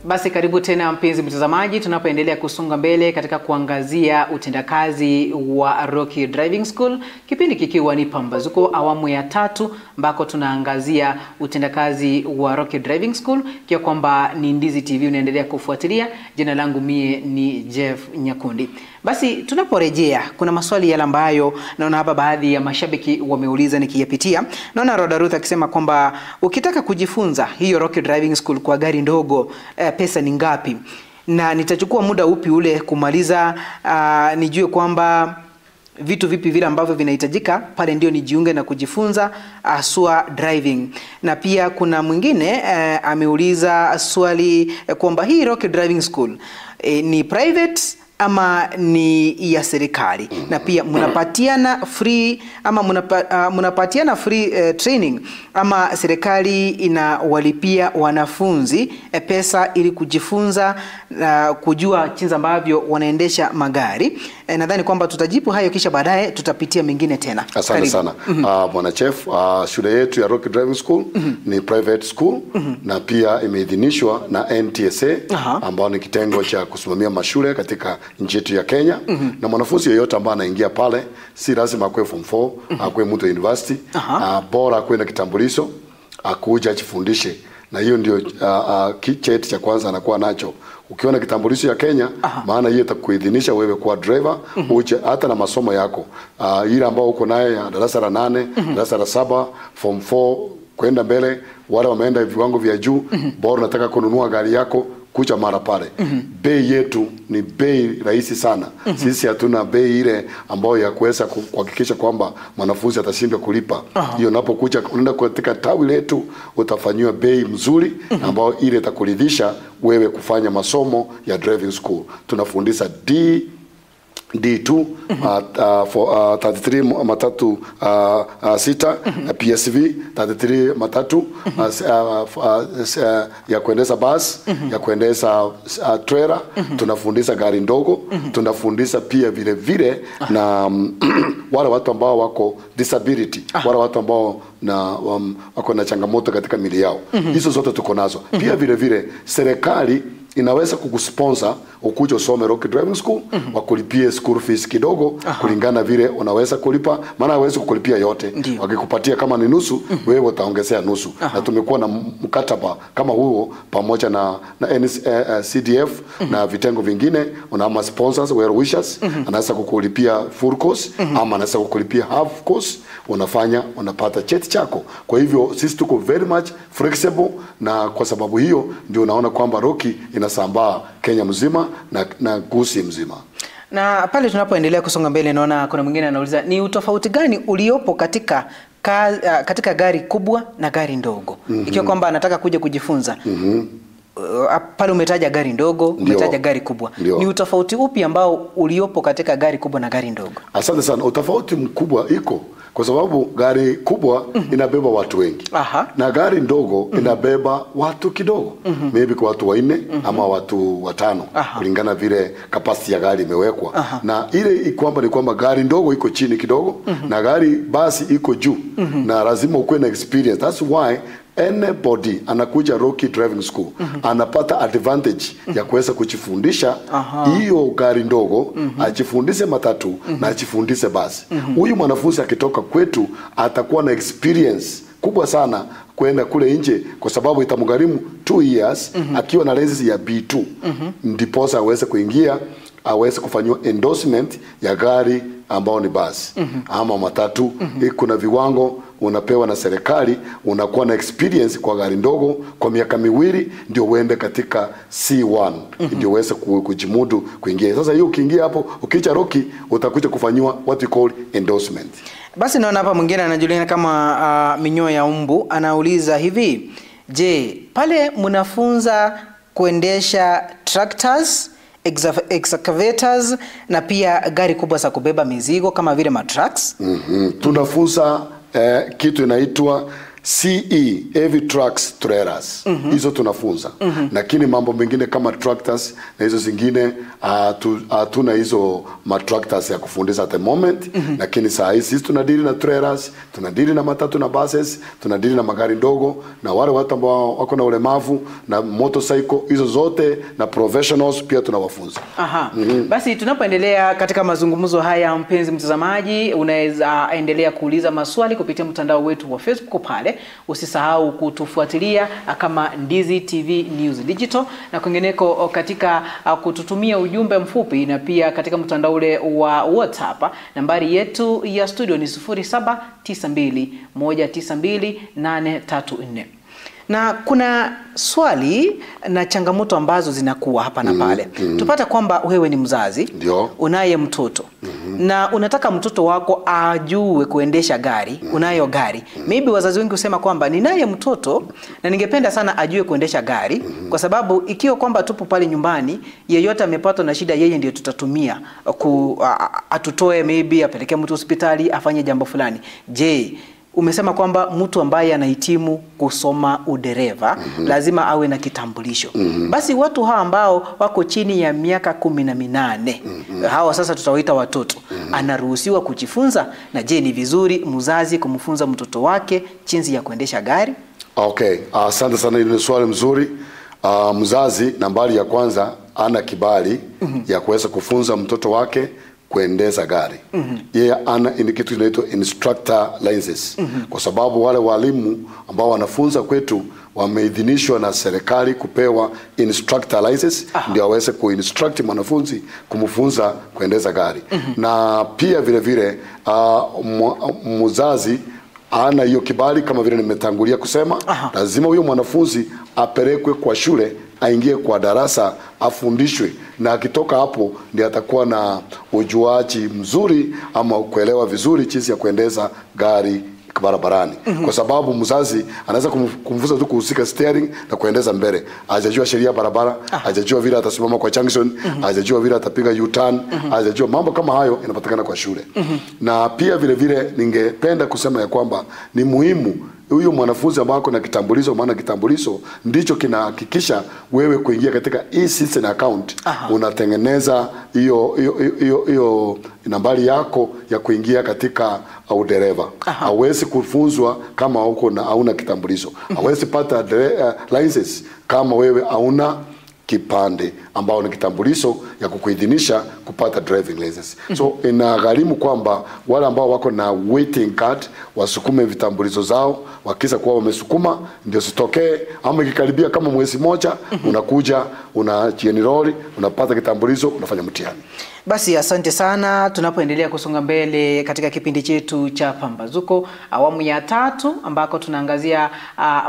Basi karibu tena mpenzi mtazamaji, tunapoendelea kusonga mbele katika kuangazia utendakazi wa Rocky Driving School, kipindi kikiwa ni Pambazuko awamu ya 3, ambako tunaangazia utendakazi wa Rocky Driving School, kia kwamba ni Ndizi TV unaendelea kufuatilia. Jina langu mie ni Jeff Nyakundi. Basi tunaporejea, kuna maswali yale ambayo naona hapa baadhi ya mashabiki wameuliza nikiyapitia. Naona Roda Ruth akisema kwamba ukitaka kujifunza hiyo Rocky Driving School kwa gari ndogo, pesa ni ngapi? Na nitachukua muda upi ule kumaliza, nijue kwamba vitu vipi vile ambavyo vinahitajika pale ndio nijiunge na kujifunza SUA driving. Na pia kuna mwingine ameuliza swali kwamba hii Rocky Driving School ni private ama ni ya serikali, na pia mnapatiana free ama mnapatiana free training, ama serikali inawalipia wanafunzi pesa ili kujifunza kujua jinsi ambavyo wanaendesha magari. Nadhani kwamba tutajibu hayo kisha baadaye tutapitia mengine tena. Asante sana. Bwana Chef, shule yetu ya Rocky Driving School ni private school na pia imeidhinishwa na NTSA ambao ni kitengo cha kusimamia mashule katika nchi yetu ya Kenya. Na mwanafunzi yeyote ambaye anaingia pale si lazima akue form 4, akue mtu university, bora akue na kitambulisho, akuja ajifundishe. Na hiyo ndio cheti cha kwanza anakuwa nacho. Ukiona kitambulisho ya Kenya, maana hiyo itakuidhinisha wewe kuwa driver, uje hata na masomo yako. Ile ambao uko naye ya darasa la 8, darasa la 7, form 4 kwenda mbele, wale wameenda viwango vya juu, bora unataka kununua gari yako, kuja mara pale. Bei yetu ni bei rahisi sana. Sisi hatuna bei ile ambayo ya kuweza kuhakikisha kwamba mwanafunzi atashindwa kulipa. Hiyo unapokuja unaenda katika tawi letu utafanywa bei mzuri ambayo ile itakuridhisha wewe kufanya masomo ya driving school. Tunafundisha D2 for 33 matatu 6, PSV 33 matatu ya kuendesha bus, ya kuendesha trailer. Tunafundisha gari ndogo, tunafundisha pia vile vile na wale watu ambao wako disability, wale watu ambao wako na changamoto katika miili yao. Hizo zote tuko nazo. Pia vile vile serikali inaweza kukusponsor ukuje usome Rocky Driving School, wakulipie school fees kidogo kulingana vile unaweza kulipa, maana hawezi kukulipia yote. Wakikupatia kama ni nusu, wewe utaongezea nusu. Na tumekuwa na mkataba kama huo pamoja na CDF na vitengo vingine. Una sponsors, well wishers, anaweza kukulipia full course ama anaweza kukulipia half course, unapata cheti chako. Kwa hivyo sisi tuko very much flexible, na kwa sababu hiyo ndio unaona kwamba Rocky inasambaa Kenya mzima na Gusii mzima. Na pale tunapoendelea kusonga mbele, naona kuna mwingine anauliza ni utofauti gani uliopo katika gari kubwa na gari ndogo? Ikiwa kwamba anataka kuja kujifunza. Pale umetaja gari ndogo, umetaja gari kubwa. Ni utofauti upi ambao uliopo katika gari kubwa na gari ndogo? Asante sana. Utofauti mkubwa iko kwa sababu gari kubwa inabeba watu wengi. Na gari ndogo inabeba watu kidogo. Maybe kwa watu 4 ama watu 5 kulingana vile capacity ya gari imewekwa. Na ile kwamba ni kwamba gari ndogo iko chini kidogo na gari basi iko juu. Na lazima ukuwe na experience. That's why anybody anakuja Rocky Driving School anapata advantage ya kuweza kujifundisha hiyo gari ndogo, ajifundishe matatu na ajifundishe basi. Huyu mwanafunzi akitoka kwetu atakuwa na experience kubwa sana kwenda kule nje, kwa sababu itamgharimu 2 years akiwa na license ya B2 ndipo aweze kuingia, aweze kufanywa endorsement ya gari ambao ni basi ama matatu. Kuna viwango unapewa na serikali, unakuwa na experience kwa gari ndogo kwa miaka 2 ndio uende katika C1 ndio uweze kujimudu kuingia. Sasa hiyo ukiingia hapo, ukicha Rocky utakuja kufanywa what we call endorsement. Basi naona hapa mwingine anajulikana kama Minyo ya Umbu anauliza hivi, je, pale mnafunza kuendesha tractors, excavators na pia gari kubwa za kubeba mizigo kama vile matrucks? Tunafunza kitu inaitwa CE, heavy trucks trailers. Hizo tunafunza. Lakini mambo mengine kama tractors na hizo zingine hatuna hizo tractors ya kufundisha at the moment. Lakini saa hizi tunadili na trailers, tunadili na matatu na buses, tunadili na magari ndogo na wale watu ambao wako na ulemavu na motorcycle, hizo zote na professionals pia tunawafunza. Basi tunapoendelea katika mazungumzo haya, mpenzi mtazamaji, unaweza endelea kuuliza maswali kupitia mtandao wetu wa Facebook pale. Usisahau kutufuatilia kama Ndizi TV News Digital, na kwingineko katika kututumia ujumbe mfupi, na pia katika mtandao ule wa WhatsApp. Nambari yetu ya studio ni 0792192834. Na kuna swali na changamoto ambazo zinakuwa hapa na pale. Tupata kwamba wewe ni mzazi, unaye mtoto na unataka mtoto wako ajue kuendesha gari, unayo gari. Maybe wazazi wengi husema kwamba ninaye mtoto na ningependa sana ajue kuendesha gari, kwa sababu ikiwa kwamba tupo pale nyumbani, yeyote amepatwa na shida, yeye ndio tutatumia atutoe, maybe apeleke mtu hospitali, afanye jambo fulani. Je, umesema kwamba mtu ambaye anahitimu kusoma udereva lazima awe na kitambulisho. Basi watu hawa ambao wako chini ya miaka 18, hawa sasa tutawaita watoto, anaruhusiwa kujifunza? Na je, ni vizuri mzazi kumfunza mtoto wake jinsi ya kuendesha gari? Okay, asante sana, ile swali mzuri. Mzazi nambari ya kwanza ana kibali ya kuweza kufunza mtoto wake kuendesha gari. Yeye ana kitu inaitwa instructor license. Kwa sababu wale walimu ambao wanafunza kwetu wameidhinishwa na serikali kupewa instructor license, ndio aweze kuinstruct mwanafunzi kumfunza kuendesha gari. Na pia vile vile mzazi ana hiyo kibali, kama vile nimetangulia kusema. Lazima huyo mwanafunzi apelekwe kwa shule, aingie kwa darasa, afundishwe, na akitoka hapo ndiye atakuwa na ujuaji mzuri ama kuelewa vizuri jinsi ya kuendesha gari barabarani. Kwa sababu mzazi anaweza kumfunza tu kuhusika steering na kuendesha mbele, hajajua sheria barabara, hajajua vile atasimama kwa junction, hajajua vile atapiga U-turn, hajajua mambo kama hayo. Inapatikana kwa shule. Na pia vile vile ningependa kusema ya kwamba ni muhimu huyo mwanafunzi ambaye ako na kitambulisho, maana kitambulisho ndicho kinahakikisha wewe kuingia katika e-citizen account. Unatengeneza hiyo nambari yako ya kuingia katika udereva. Hawezi kufunzwa kama uko na hauna kitambulisho. Hawezi pata license kama wewe hauna kipande ambao ni kitambulisho ya kukuidhinisha kupata driving license. So inagharimu kwamba wale ambao wako na waiting card wasukume vitambulisho zao. Wakisa kuwa wamesukuma ndio sitokee, ama ikikaribia kama mwezi moja unakuja unajienroll, unapata kitambulisho, unafanya mtihani. Basi asante sana. Tunapoendelea kusonga mbele katika kipindi chetu cha Pambazuko awamu ya 3, ambako tunaangazia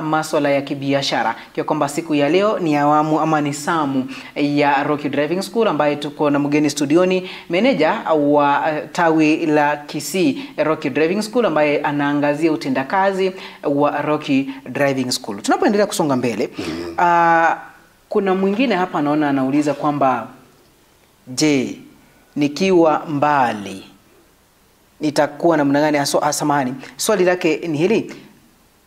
masuala ya kibiashara, kwa kwamba siku ya leo ni awamu ama ni samu ya Rocky Driving School, ambaye tuko na mgeni studioni, meneja wa tawi la Kisii Rocky Driving School, ambaye anaangazia utendakazi wa Rocky Driving School. Tunapoendelea kusonga mbele, kuna mwingine hapa naona anauliza kwamba je, nikiwa mbali nitakuwa namna gani? Samahani, swali lake ni hili: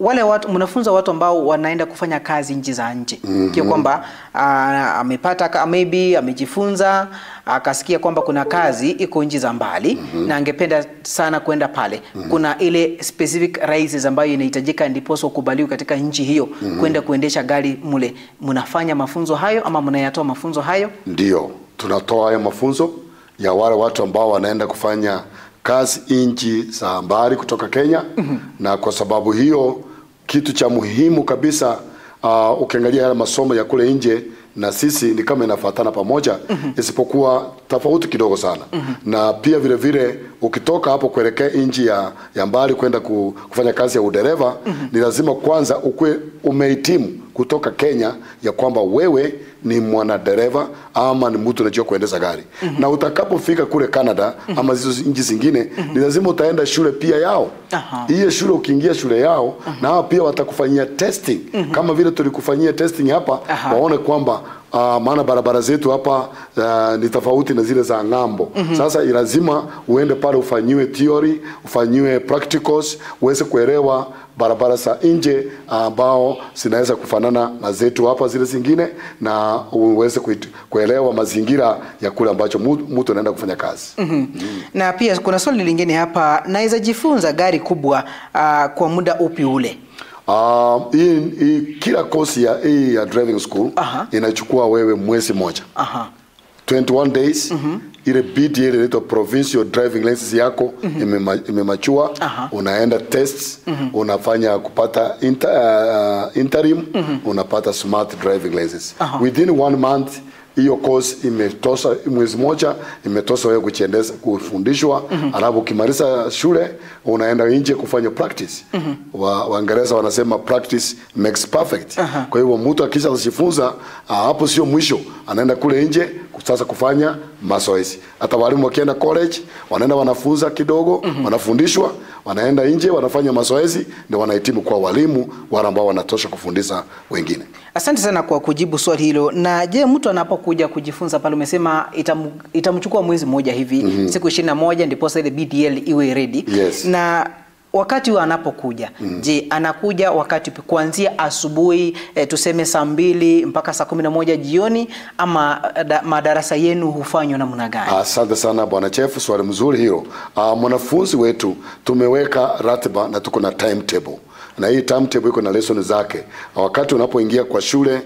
wale watu mnafunza watu ambao wanaenda kufanya kazi nchi za nje. Kwa kwamba amepata maybe amejifunza akasikia kwamba kuna kazi iko nchi za mbali na angependa sana kwenda pale. Kuna ile specific races ambayo inahitajika ndiposo ukubaliwe katika nchi hiyo kwenda kuendesha gari mule. Mnafanya mafunzo hayo ama mnayatoa mafunzo hayo? Ndio, tunatoa hayo mafunzo ya wale watu ambao wanaenda kufanya kazi nchi za mbali kutoka Kenya. Na kwa sababu hiyo kitu cha muhimu kabisa, ukiangalia yale masomo ya kule nje na sisi ni kama inafuatana pamoja, isipokuwa tofauti kidogo sana. Na pia vile vile ukitoka hapo kuelekea nchi ya mbali kwenda kufanya kazi ya udereva, ni lazima kwanza ukue umehitimu kutoka Kenya ya kwamba wewe ni mwanadereva ama ni mtu unajua kuendesha gari. Na utakapofika kule Canada ama hizo nchi zingine, ni lazima utaenda shule pia yao. Hiyo shule ukiingia shule yao, na hao pia watakufanyia testing kama vile tulikufanyia testing hapa, waone kwamba maana barabara zetu hapa ni tofauti na zile za ng'ambo. Sasa lazima uende pale ufanyiwe theory, ufanyiwe practicals, uweze kuelewa barabara za nje ambao zinaweza kufanana na zetu hapa zile zingine, na uweze kuelewa mazingira ya kule ambacho mtu anaenda kufanya kazi. Na pia kuna swali lingine hapa, naweza jifunza gari kubwa kwa muda upi ule? Kila kosi ya driving school inachukua wewe mwezi moja. 21 days. Ile BDL inaitwa provincial driving license yako imemachua, unaenda tests, unafanya kupata interim, unapata smart driving license. Within 1 month hiyo course imetosha, mwezi moja imetosha wewe kufundishwa. Alafu ukimaliza shule unaenda nje kufanya practice. Waingereza wanasema practice makes perfect. Kwa hivyo mtu akisha kujifunza hapo sio mwisho, anaenda kule nje sasa kufanya mazoezi. Hata walimu wakienda college wanaenda wanafunza kidogo, wanafundishwa, wanaenda nje wanafanya mazoezi, ndio wanahitimu kwa walimu wale ambao wanatosha kufundisha wengine. Asante sana kwa kujibu swali hilo. Na je, mtu anapokuja kujifunza pale, umesema itamchukua mwezi mmoja hivi, siku 21 ndipo ile BDL iwe ready. Na wakati huo anapokuja, je, anakuja wakati kuanzia asubuhi tuseme saa 2 mpaka saa 11 jioni, ama madarasa yenu hufanywa namna gani? Asante sana Bwana Chef, swali mzuri hilo. Mwanafunzi wetu tumeweka ratiba na tuko na timetable. Na hii timetable iko na lesson zake. Wakati unapoingia kwa shule,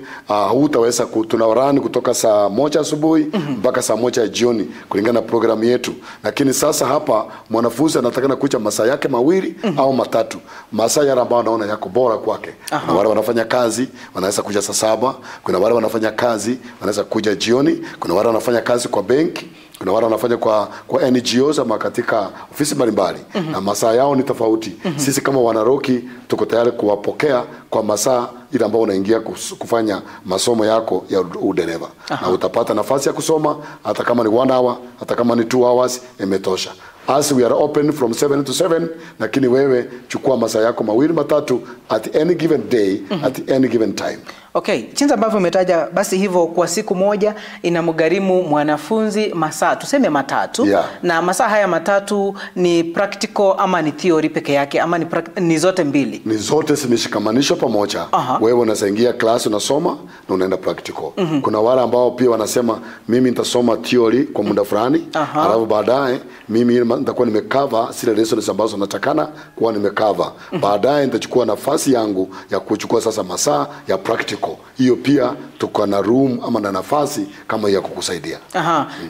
hutaweza tunarun kutoka saa 1 asubuhi mpaka saa 1 jioni kulingana na programu yetu. Lakini sasa hapa mwanafunzi anatakana kuja masaa yake 2 au 3. Masaa yale ambayo anaona yako bora kwake. Kuna wale wanafanya kazi wanaweza kuja saa 7, kuna wale wanafanya kazi wanaweza kuja jioni, kuna wale wanafanya kazi kwa benki, kuna wale wanafanya kwa NGOs ama katika ofisi mbalimbali. Na masaa yao ni tofauti. Sisi kama Wanaroki tuko tayari kuwapokea kwa masaa ile ambao unaingia kufanya masomo yako ya udereva. Na utapata nafasi ya kusoma hata kama ni 1 hour, hata kama ni 2 hours, imetosha. As we are open from 7 to 7, lakini wewe chukua masaa yako 2 3 at any given day, at any given time. Okay, jinsi ambavyo umetaja, basi hivyo kwa siku moja inamgharimu mwanafunzi masaa tuseme 3. Na masaa haya 3 ni practical ama ni theory peke yake, ama ni zote mbili? Ni zote zimeshikamanishwa pamoja. Wewe unaingia class unasoma na unaenda practical. Kuna wale ambao pia wanasema mimi nitasoma theory kwa muda fulani, alafu baadaye mimi nitakuwa nimecover zile lessons ambazo natakana kuwa nimecover. Baadaye nitachukua nafasi yangu ya kuchukua sasa masaa ya practical. Hiyo pia tuko na room ama na nafasi kama ya kukusaidia.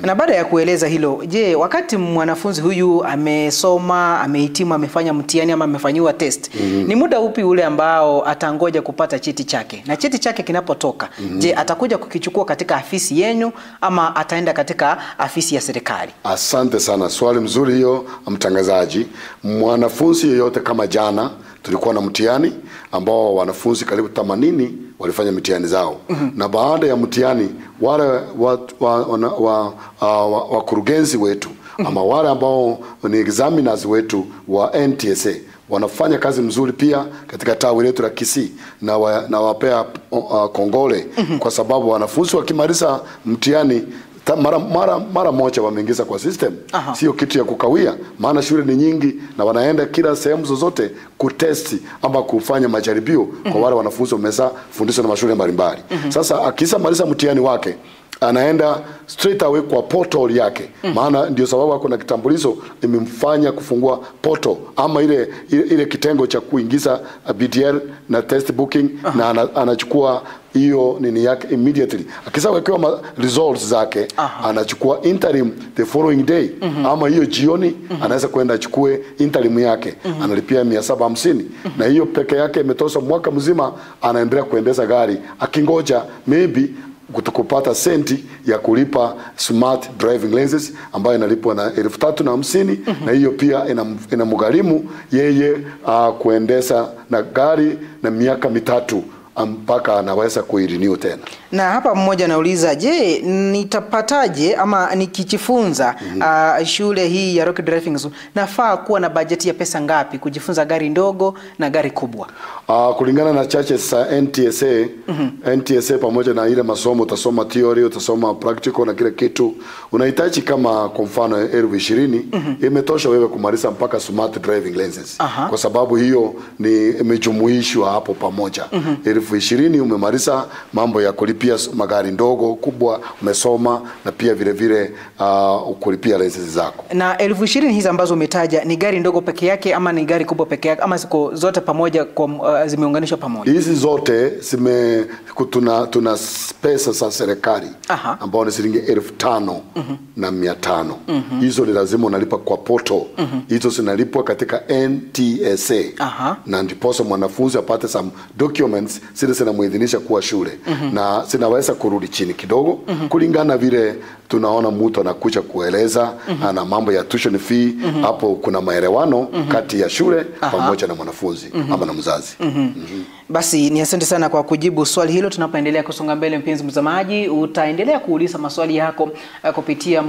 Na baada ya kueleza hilo, je, wakati mwanafunzi huyu amesoma, amehitimu, amefanya mtihani ama amefanyiwa test, ni muda upi ule ambao atangoja kupata cheti chake? Na cheti chake kinapotoka, je, atakuja kukichukua katika afisi yenu ama ataenda katika afisi ya serikali? Asante sana, swali mzuri hiyo mtangazaji. Mwanafunzi yeyote, kama jana tulikuwa na mtihani ambao wanafunzi karibu 80 walifanya mtihani zao. Na baada ya mtihani wale wakurugenzi wetu ama wale ambao ni examiners wetu wa NTSA wanafanya kazi mzuri pia katika tawi letu la Kisii, na wapea kongole kwa sababu wanafunzi wakimaliza mtihani mara moja wameingiza kwa system. Sio kitu ya kukawia, maana shule ni nyingi na wanaenda kila sehemu zozote kutesti ama kufanya majaribio kwa wale wanafunzi wameza fundishwa na mashule mbalimbali. Sasa akisa maliza mtihani wake anaenda straight away kwa portal yake. Maana ndio sababu kuna kitambulisho imemfanya kufungua portal ama ile kitengo cha kuingiza BDL na test booking, na anachukua hiyo nini yake immediately. Akisa wekewa results zake, anachukua interim the following day, ama hiyo jioni anaweza kwenda achukue interim yake, analipia 750, na hiyo peke yake imetosha mwaka mzima. Anaendelea kuendesha gari akingoja maybe kutukupata senti ya kulipa smart driving lenses ambayo inalipwa na 350, na hiyo pia inamgharimu yeye kuendesha na gari na miaka 3 mpaka anaweza kuirenew tena. Na hapa mmoja anauliza, je, nitapataje ama nikijifunza shule hii ya Rocky Driving School nafaa kuwa na bajeti ya pesa ngapi kujifunza gari ndogo na gari kubwa? Kulingana na charges za NTSA, NTSA pamoja na ile masomo, utasoma theory, utasoma practical na kile kitu, unahitaji kama kwa mfano 20,000 imetosha wewe kumaliza mpaka smart driving lenses. Kwa sababu hiyo ni imejumuishwa hapo pamoja. 20,000 umemaliza mambo ya kulipia magari ndogo kubwa, umesoma, na pia vile vile kulipia lenses zako. Na 20,000 hizi ambazo umetaja ni gari ndogo peke yake ama ni gari kubwa peke yake, ama ziko zote pamoja kwa zimeunganishwa pamoja? Hizi zote tuna pesa za serikali ambao ni shilingi 5,500. Hizo ni lazima unalipa kwa portal. Hizo zinalipwa katika NTSA. Na ndiposa mwanafunzi apate some documents zile zinamuidhinisha kuwa shule. Na zinaweza kurudi chini kidogo kulingana vile tunaona mtu anakuja kueleza ana mambo ya tuition fee. Hapo kuna maelewano kati ya shule pamoja na mwanafunzi ama na mzazi. Basi ni asante sana kwa kujibu swali hilo. Tunapoendelea kusonga mbele, mpenzi mtazamaji, utaendelea kuuliza maswali yako kupitia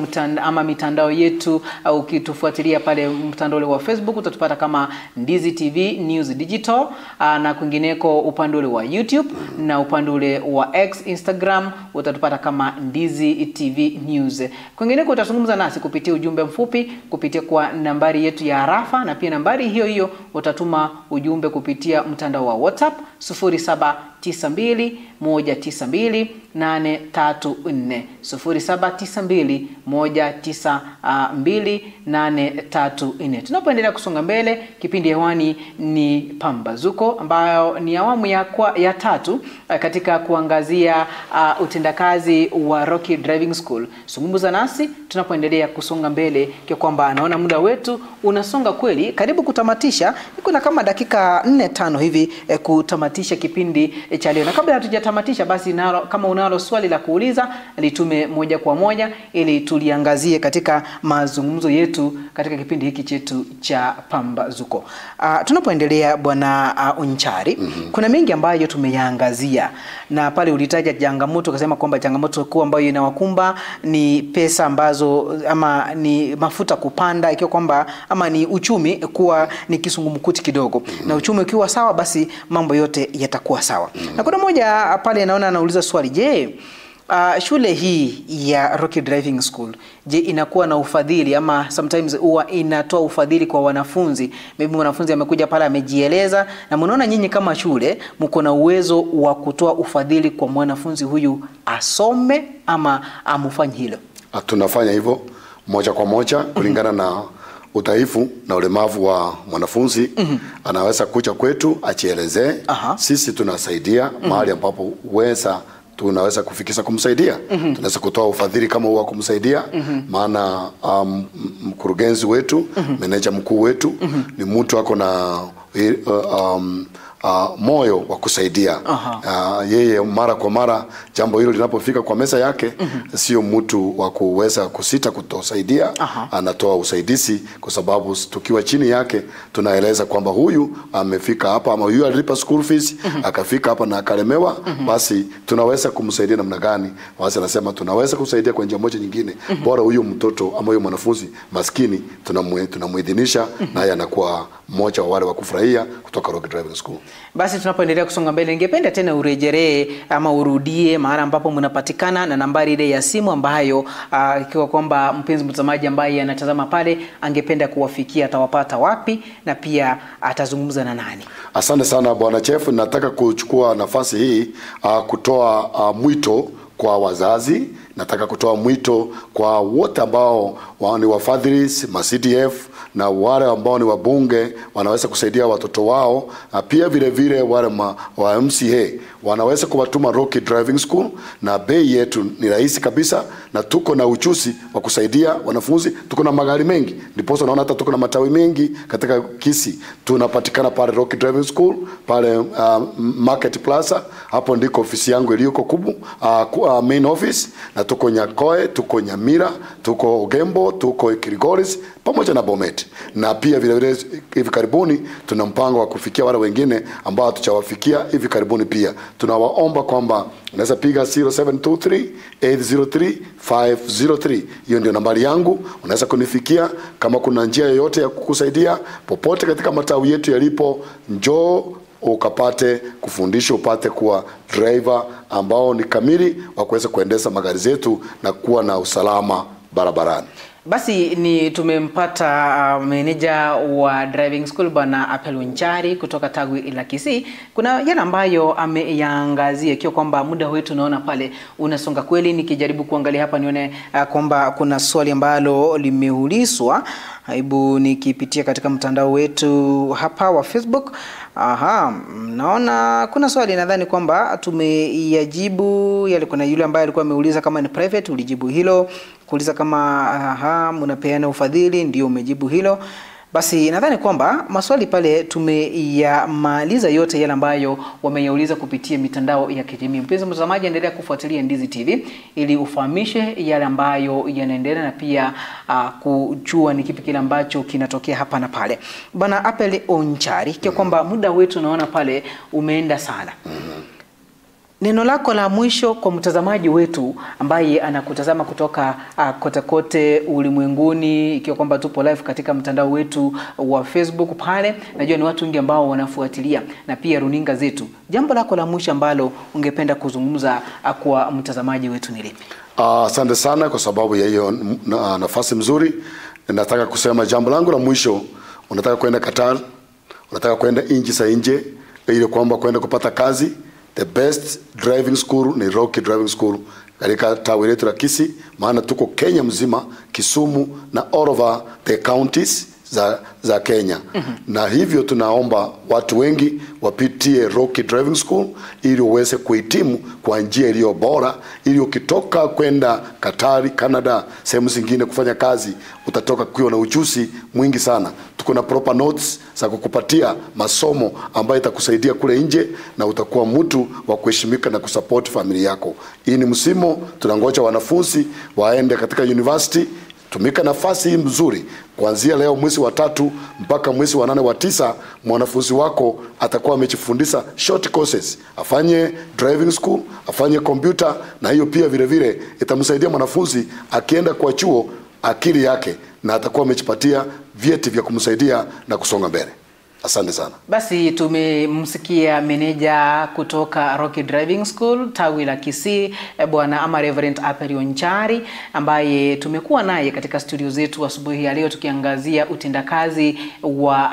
mitandao yetu, au ukitufuatilia pale mtandao wa Facebook utatupata kama Ndizi TV News Digital, na kwingineko upande ule wa YouTube, na upande ule wa X Instagram utatupata kama Ndizi TV News. Kwingineko utazungumza nasi kupitia ujumbe mfupi kupitia kwa nambari yetu ya Rafa, na pia nambari hiyo hiyo utatuma ujumbe kupitia mtandao wa WhatsApp 0792192834 0792192834. Tunapoendelea kusonga mbele, kipindi hewani ni Pambazuko, ambayo ni awamu ya 3 katika kuangazia utendakazi wa Rocky Driving School. Zungumza nasi tunapoendelea kusonga mbele, kwa kwamba naona muda wetu unasonga kweli karibu kutamatisha. Kuna kama dakika 4-5 hivi kutamatisha kipindi cha leo. Na kabla hatujatamatisha, basi kama unalo swali la kuuliza, litume moja kwa moja ili tuliangazie katika mazungumzo yetu katika kipindi hiki chetu cha Pambazuko. Tunapoendelea Bwana Onchari, kuna mengi ambayo tumeyaangazia, na pale ulitaja changamoto, ukasema kwamba changamoto kuu ambayo inawakumba ni pesa ambazo, ama ni mafuta kupanda, ikiwa kwamba ama ni uchumi kuwa ni kisungumkuti kidogo. Na uchumi ukiwa sawa, basi mambo yote yatakuwa sawa. Na kuna mmoja pale naona anauliza swali, je, shule hii ya Rocky Driving School, je, inakuwa na ufadhili ama sometimes huwa inatoa ufadhili kwa wanafunzi? Maybe mwanafunzi amekuja pale amejieleza, na mnaona nyinyi kama shule mko na uwezo wa kutoa ufadhili kwa mwanafunzi huyu asome, ama amufanye hilo? Tunafanya hivyo moja kwa moja kulingana na udhaifu na ulemavu wa mwanafunzi. Anaweza kuja kwetu achielezee, sisi tunasaidia mahali ambapo tunaweza kufikisha kumsaidia. Tunaweza kutoa ufadhili kama huwa kumsaidia. Maana mkurugenzi wetu, meneja mkuu wetu ni mtu ako na moyo wa kusaidia. Yeye mara kwa mara jambo hilo linapofika kwa meza yake, sio mtu wa kuweza kusita kutosaidia. Anatoa usaidizi, kwa sababu tukiwa chini yake tunaeleza kwamba huyu amefika hapa, ama huyu alipa school fees akafika hapa na akalemewa, basi tunaweza kumsaidia namna gani? Basi anasema tunaweza kusaidia kwa njia moja nyingine, bora huyu mtoto ama huyu mwanafunzi maskini tunamuidhinisha, naye anakuwa mmoja wa wale wa kufurahia kutoka Rocky Driving School. Basi tunapoendelea kusonga mbele, ningependa tena urejelee ama urudie mahali ambapo mnapatikana na nambari ile ya simu ambayo ikiwa kwamba mpenzi mtazamaji ambaye anatazama pale angependa kuwafikia atawapata wapi na pia atazungumza na nani? Asante sana Bwana Chef, nataka kuchukua nafasi hii kutoa mwito kwa wazazi. Nataka kutoa mwito kwa wote ambao ni wafadhili ma CDF na wale ambao ni wabunge wanaweza kusaidia watoto wao, na pia vile vile wale wa MCA wanaweza kuwatuma Rocky Driving School, na bei yetu ni rahisi kabisa, na tuko na uchusi wa kusaidia wanafunzi. Tuko na magari mengi, ndipo unaona hata tuko na matawi mengi katika Kisii. Tunapatikana pale Rocky Driving School pale Market Plaza, hapo ndiko ofisi yangu iliyoko kubwa, main office, na tuko Nyakoe, tuko Nyamira, tuko Ogembo, tuko Kirigoris pamoja na Bomet. Na pia vile vile hivi karibuni tuna mpango wa kufikia wale wengine ambao tutawafikia hivi karibuni. Pia tunawaomba kwamba unaweza piga 0723-803-503. Hiyo ndio nambari yangu, unaweza kunifikia. Kama kuna njia yoyote ya kukusaidia popote katika matawi yetu yalipo, njoo ukapate kufundishwa, upate kuwa driver ambao ni kamili wa kuweza kuendesha magari zetu na kuwa na usalama barabarani. Basi ni tumempata meneja wa driving school Bwana Apel Onchari kutoka tawi la Kisii. Kuna yale ambayo ameyaangazia ikiwa kwamba muda wetu naona pale unasonga kweli. Nikijaribu kuangalia hapa nione kwamba kuna swali ambalo limeulizwa. Hebu nikipitia katika mtandao wetu hapa wa Facebook. Naona kuna swali, nadhani kwamba tumeyajibu. Yale kuna yule ambaye alikuwa ameuliza kama ni private, ulijibu hilo. Kuuliza kama mnapeana ufadhili, ndio umejibu hilo. Basi nadhani kwamba maswali pale tumeyamaliza yote yale ambayo wameyauliza kupitia mitandao ya kijamii. Mpenzi mtazamaji, endelea kufuatilia Ndizi TV ili ufahamishwe yale ambayo yanaendelea na pia kujua ni kipi kile ambacho kinatokea hapa na pale. Bwana Apel Onchari, kwa kwamba muda wetu naona pale umeenda sana. Neno lako la mwisho kwa mtazamaji wetu ambaye anakutazama kutoka kote kote ulimwenguni, ikiwa kwamba tupo live katika mtandao wetu wa Facebook pale. Najua ni watu wengi ambao wanafuatilia na pia runinga zetu. Jambo lako la mwisho ambalo ungependa kuzungumza kwa mtazamaji wetu ni lipi? Asante sana kwa sababu ya hiyo nafasi mzuri. Nataka kusema jambo langu la mwisho, unataka kwenda Qatar, unataka kwenda nchi za nje ili kwamba kwenda kupata kazi, the best driving school ni Rocky Driving School katika tawi letu la Kisii, maana tuko Kenya mzima, Kisumu na all over the counties za Kenya. Na hivyo tunaomba watu wengi wapitie Rocky Driving School ili uweze kuhitimu kwa njia iliyo bora, ili ukitoka kwenda Katari, Canada, sehemu zingine kufanya kazi, utatoka kuwa na ujuzi mwingi sana. Tuko na proper notes za kukupatia masomo ambayo itakusaidia kule nje, na utakuwa mtu wa kuheshimika na kusupport familia yako. Hii ni msimu tunangoja wanafunzi waende katika university. Tumika nafasi hii mzuri. Kuanzia leo mwezi wa 3 mpaka mwezi wa 8 wa 9, mwanafunzi wako atakuwa amejifundisha short courses. Afanye driving school, afanye computer, na hiyo pia vile vile itamsaidia mwanafunzi akienda kwa chuo akili yake, na atakuwa amejipatia vyeti vya kumsaidia na kusonga mbele. Asante sana. Basi tumemsikia meneja kutoka Rocky Driving School tawi la Kisii, Bwana ama Reverend Apel Onchari, ambaye tumekuwa naye katika studio zetu asubuhi ya leo tukiangazia utendakazi wa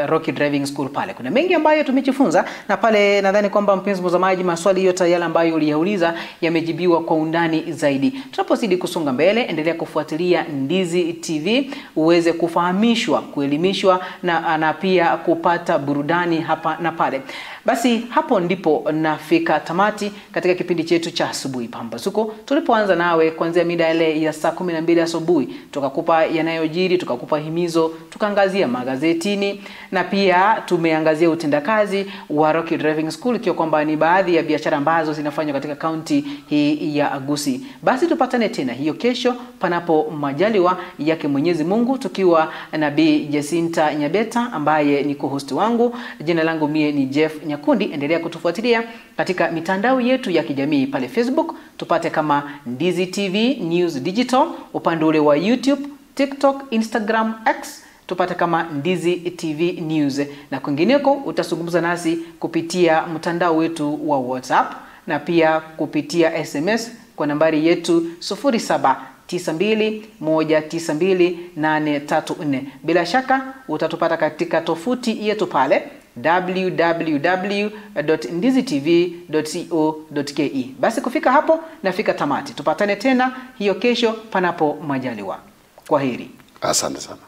Rocky Driving School pale. Kuna mengi ambayo tumejifunza, na pale nadhani kwamba mpenzi mtazamaji, maswali yote yale ambayo uliyauliza yamejibiwa kwa undani zaidi. Tunapozidi kusonga mbele, endelea kufuatilia Ndizi TV uweze kufahamishwa, kuelimishwa na pia kupata burudani hapa na pale. Basi hapo ndipo nafika tamati katika kipindi chetu cha asubuhi pambazuko. Tulipoanza nawe kuanzia mida ile ya saa 12 asubuhi, tukakupa yanayojiri, tukakupa himizo, tukaangazia magazetini, na pia tumeangazia utendakazi wa Rocky Driving School, ikiwa kwamba ni baadhi ya biashara ambazo zinafanywa katika kaunti hii ya Gusii. Basi tupatane tena hiyo kesho panapo majaliwa yake Mwenyezi Mungu, tukiwa na Bi Jacinta Nyabeta ambaye ni co-host wangu. Jina langu mie ni Jeff Nyakundi. Endelea kutufuatilia katika mitandao yetu ya kijamii pale Facebook, tupate kama Ndizi TV News Digital, upande ule wa YouTube, TikTok, Instagram, X tupate kama Ndizi TV News, na kwingineko utazungumza nasi kupitia mtandao wetu wa WhatsApp na pia kupitia SMS kwa nambari yetu 0792192834. Bila shaka utatupata katika tofuti yetu pale www.ndizitv.co.ke. Basi kufika hapo nafika tamati. Tupatane tena hiyo kesho panapo majaliwa. Kwaheri. Asante sana.